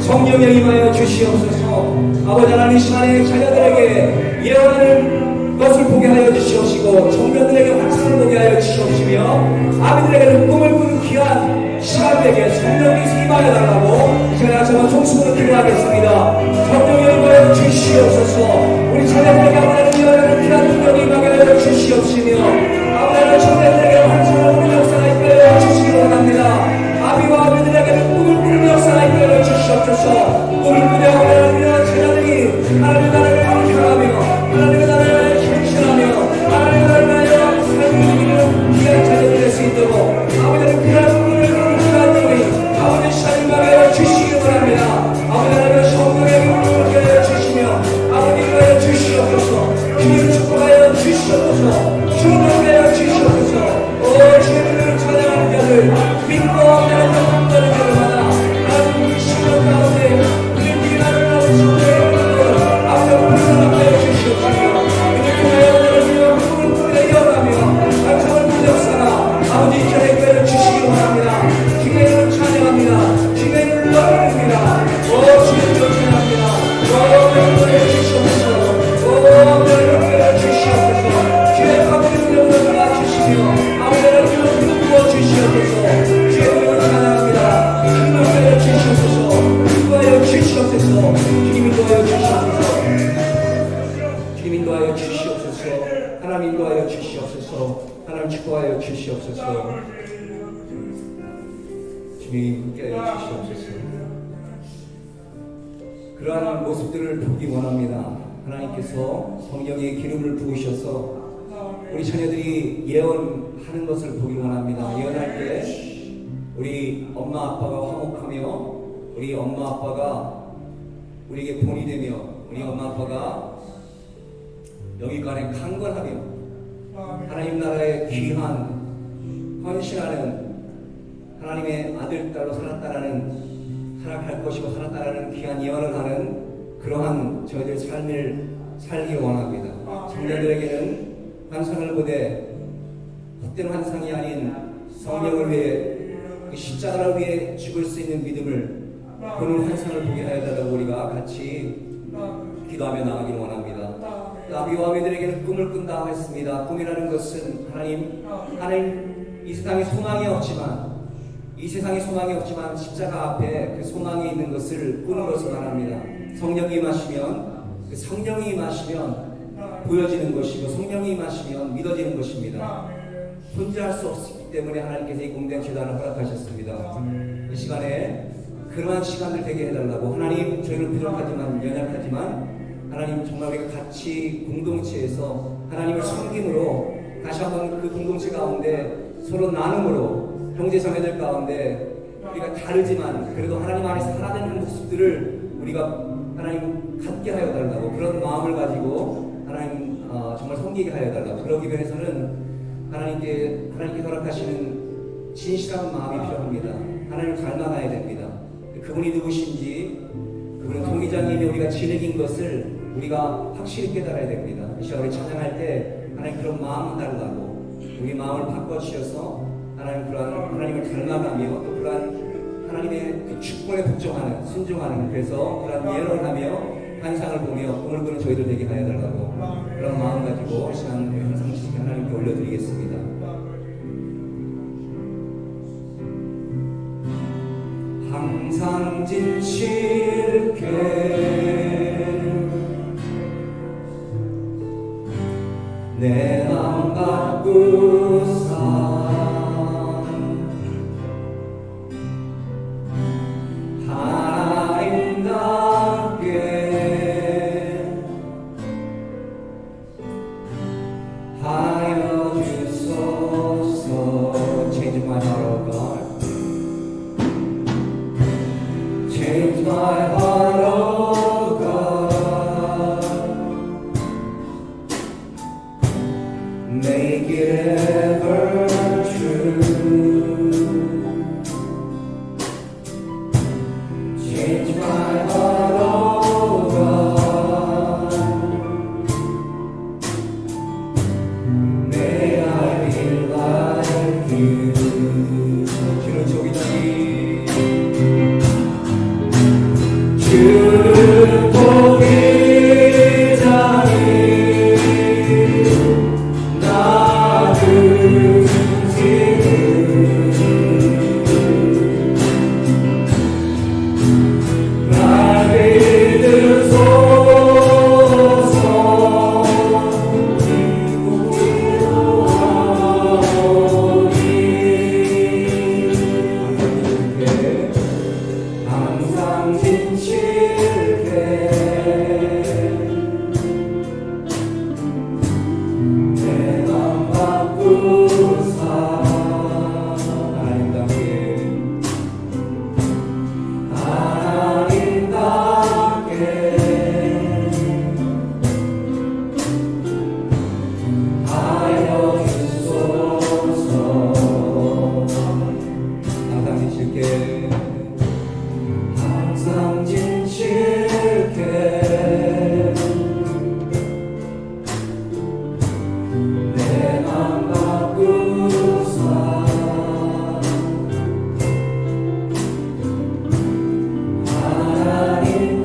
성령에 임하여 주시옵소서. 아버지 하나님, 이 시간에 자녀들에게 예언하는 것을 보게 하여 주시옵시고 청년들에게 환상을 보게 하여 주시옵시며 아비들에게는 꿈을 꾸는 귀한 시간 되게 성령께서 임하여 달라고 제가 정말 통수로 기도하겠습니다. 성령에 임하여 주시옵소서. 우리 자녀들에게 아버지는 예언하는 귀한 능력이 임하게 하여 주시옵시며 아버지는 청년들에게 환상을 보는 역사가 있게 하여 주시기 원합니다. 아비와 아버지들에게는 꿈을 꾸는 역사가 있게 하여 주시옵소서. 꿈을 꾸며 하나님의 자녀들이 하나님의 나라를 향하며 하나님의 나라를 현실하며 하나님의 나라를 살고 귀한 자녀들 될 수 있도록 아버지는 귀한 꿈을 꾸는 귀한 꿈이 아버지 시간을 하여 주시기 원합니다. 아버지 하나님의 성령의 꿈을 하여 주시며 아버지 하여 주시옵소서. 주님 축복하여 주시옵소서. 주님 하여 주시옵소서. 오 주님을 찬양하는 자를 믿고 나는 영광을 드려마다 나는 시간 가운데 우리 비난을 하고 성령의 꿈을 아버지를 불쌍하게 주시옵소서. 이를 통하여 나는 꿈을 꾸며 이어가며 감상을 부는 역사가 아버지 전에 교회를 주시기 원합니다. 주님을 찬양합니다. 주님을 높입니다. 오 주님을 찬양합니다. 오 영광을 주시옵소서. 오 영광을 주시옵소서. 주의 가운데 영광을 주시며 아버지를 부어 주시옵소서. 주의 이름을 찬양합니다. 주님을 위하여 주시옵소서. 인도하여 주시옵소서. 주님 인도하여 주시옵소서. 주님 인도하여 주시옵소서. 하나님 인도하여 주시옵소서. 하나님 축복하여 주시옵소서. 주님 함께하여 주시옵소서. 그러한 모습들을 보기 원합니다. 하나님께서 성령의 기름을 부으셔서 우리 자녀들이 예언하는 것을 보기 원합니다. 예언할 때 우리 엄마 아빠가 화목하며 우리 엄마 아빠가 우리에게 본이 되며 우리 엄마 아빠가 여기간에 강건하며 하나님 나라의 귀한 헌신하는 하나님의 아들 딸로 살아갈 것이고 살았다라는 귀한 예언을 하는 그러한 저희들 삶을 살기 원합니다. 청년들에게는 환상을 보되 헛된 환상이 아닌 성령을 위해 그 십자가를 위해 죽을 수 있는 믿음을 보는 환상을 보게 하여 달라고 우리가 같이 기도하며 나가기를 원합니다. 아비와 아비들에게는 꿈을 꾼다 했습니다. 꿈이라는 것은 하나님 이 세상에 소망이 없지만 십자가 앞에 그 소망이 있는 것을 꾸는 것을 말합니다. 성령이 임하시면 보여지는 것이고 성령이 임하시면 믿어지는 것입니다. 혼자 할 수 없기 때문에 하나님께서 이 공된 제단을 허락하셨습니다. 이 시간에 그러한 시간을 되게 해달라고 하나님 저희는 부족하지만 연약하지만 하나님 정말 우리가 같이 공동체에서 하나님을 섬김으로 다시 한번 그 공동체 가운데 서로 나눔으로 형제 자매들 가운데 우리가 다르지만 그래도 하나님 안에서 하나 되는 모습들을 우리가 하나님 갖게 하여 달라고 그런 마음을 가지고 하나님 정말 섬기게 하여 달라고 그러기 위해서는 하나님께 허락하시는 진실한 마음이 필요합니다. 하나님을 닮아가야 됩니다. 그분이 누구신지 그분은 통기장님이 우리가 진흙인 것을 우리가 확실히 깨달아야 됩니다. 이 시간 우리 찬양할 때 하나님 그런 마음을 달라고 우리 마음을 바꿔주셔서 하나님을 닮아가며 또 그러한 하나님의 그 축복에 복종하는 순종하는 그래서 그러한 예언을 하며 환상을 보며 꿈을 꾸는 저희들 되게 하여 달라고 그런 마음 가지고 이 시간 항상 하나님께 올려드리겠습니다. 항상 진실게 내 맘 바꾸사 하나님답게 하여 주소서. Change my heart, oh God. Change my heart, oh God. Make it ever true. Change my heart, oh God. May I be like you. 주는 저기다니 주는 보기자니 나를 날 믿으소서. 항상 진실게 내 맘 바꾸사 하나님답게 하여 주소서. 항상 진실게 항상 진실게 내 맘 바꾸사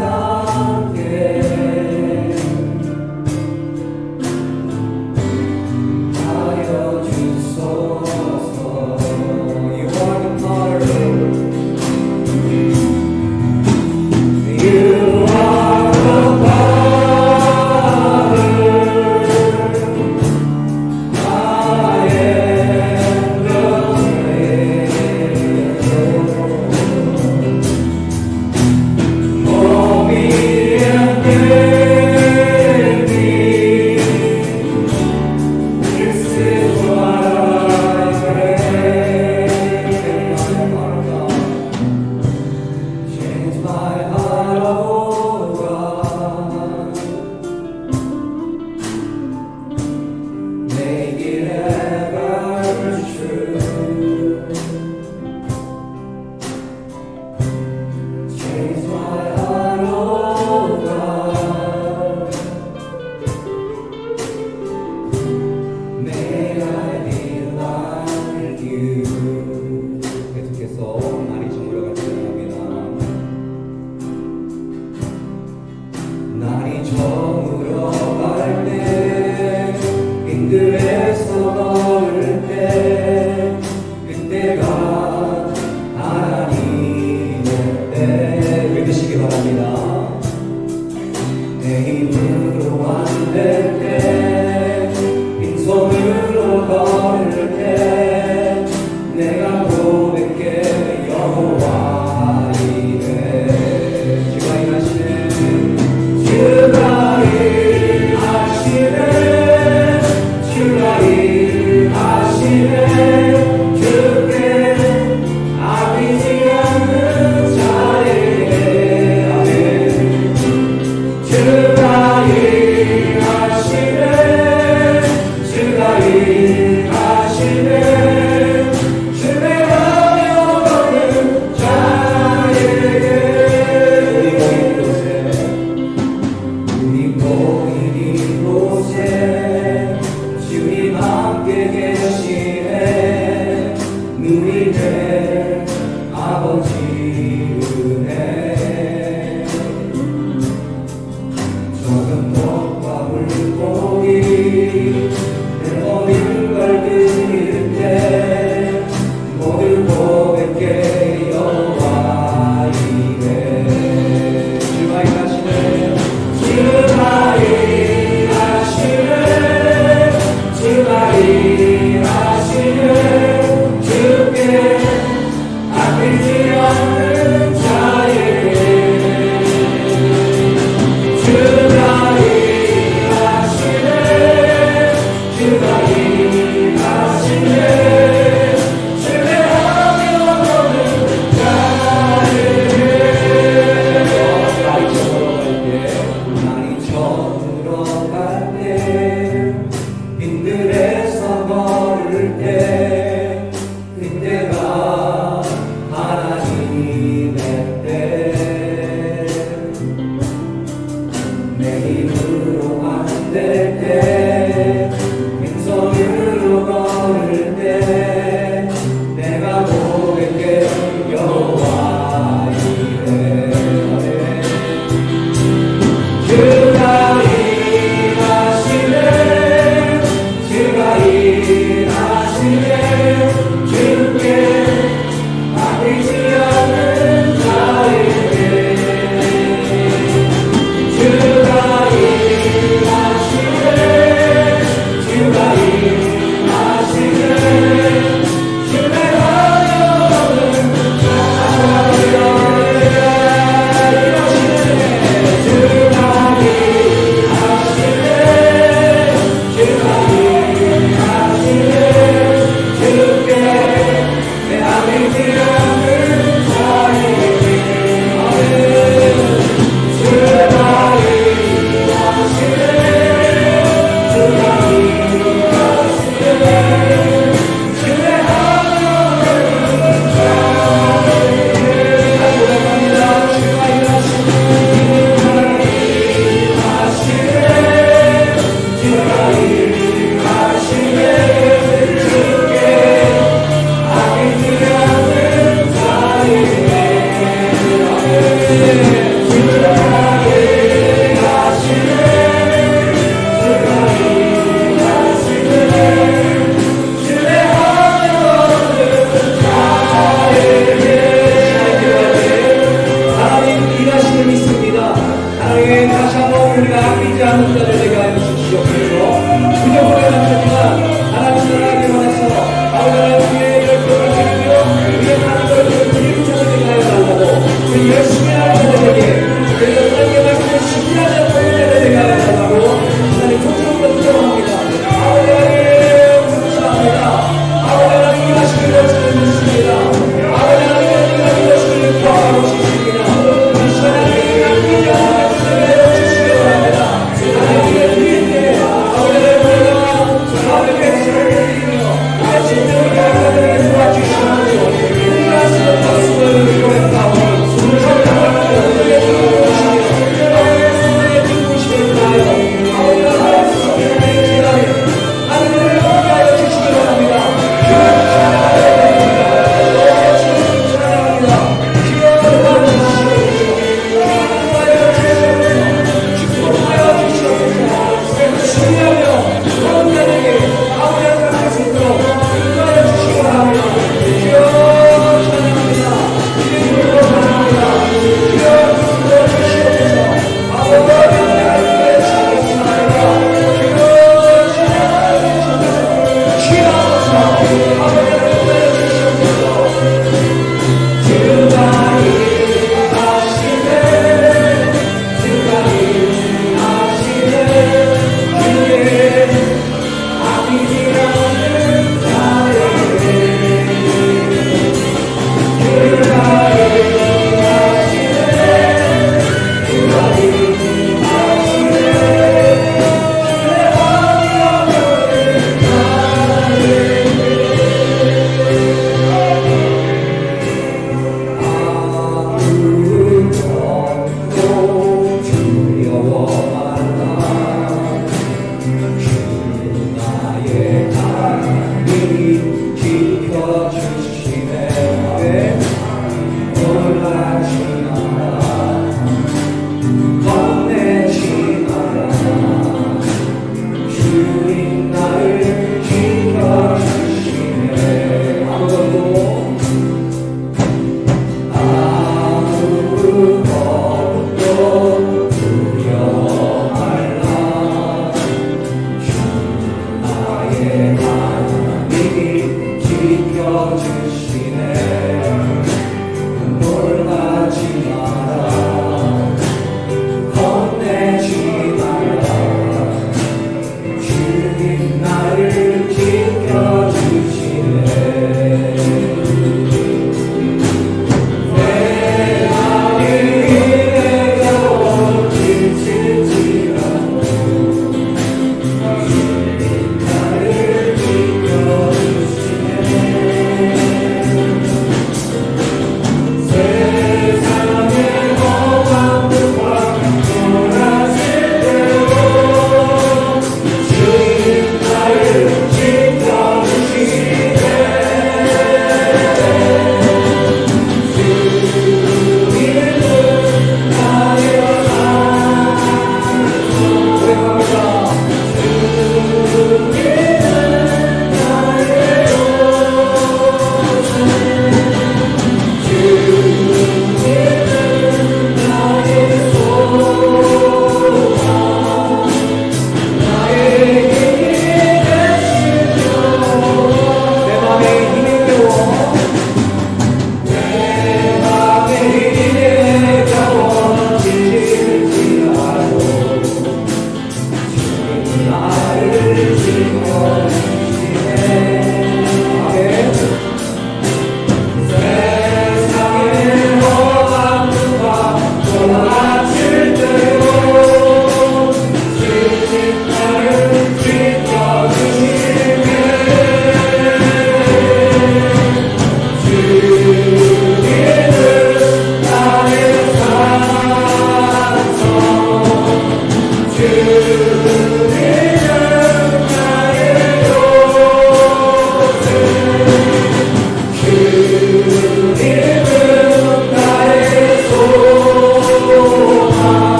하나님답게 하여 주소서. You are the potter. You are 제사하러 가 내가 일어날 이유 계속해서 날이 저물어갈 때 합니다. 날이 저물어갈 때 힘들에서 걸을 때 그때가 하나님의 때 믿으시기 바랍니다. 내 힘으로 안 될 때 빈손으로 걸을 때 내가 고백해 여호와 이래 주가 일하시네 주가 일하시네 주가 일하시네 주께 아끼지 않는 자에게 아멘 주가 일하시네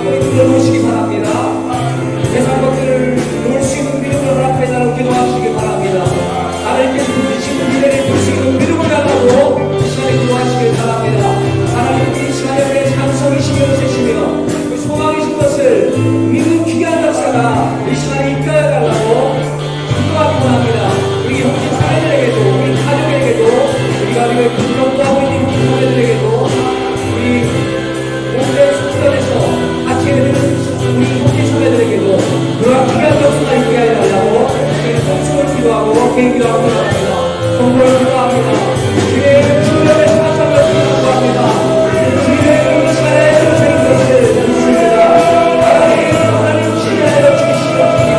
한번에 눌러놓으시기 바랍니다. 세상 것들을 놓을 수 있는 믿음을 허락해달라고 기도하시기 바랍니다. 하나님께서 부르시는 미래를 볼 수 있는 믿음을 달라고 이 시간에 기도하시길 바랍니다. 하나님께 이 시간에 우리의 찬송이시며 세시며 그 소망이신 것을 믿는 귀한 역사가 이 시간에 이끌어 달라고 기도하기 원합니다. 우리 형제 자매들에게도 우리 가족에게도 우리가 우리가 기도하고 있는 형제 자매들에게도 우리 오늘의 속전에서 같이 예배드리는 우리 형제 자매들에게도 그러한 귀한 역사가 있게 해달라고 성수를 기도하고 개기도하고 합니다. 성도를 기도합니다. 주의 주님의 사상을 기도합니다. 주님의 이 시간에 주신 것을 믿습니다. 하나님 지혜하여 주시옵소서.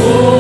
Oh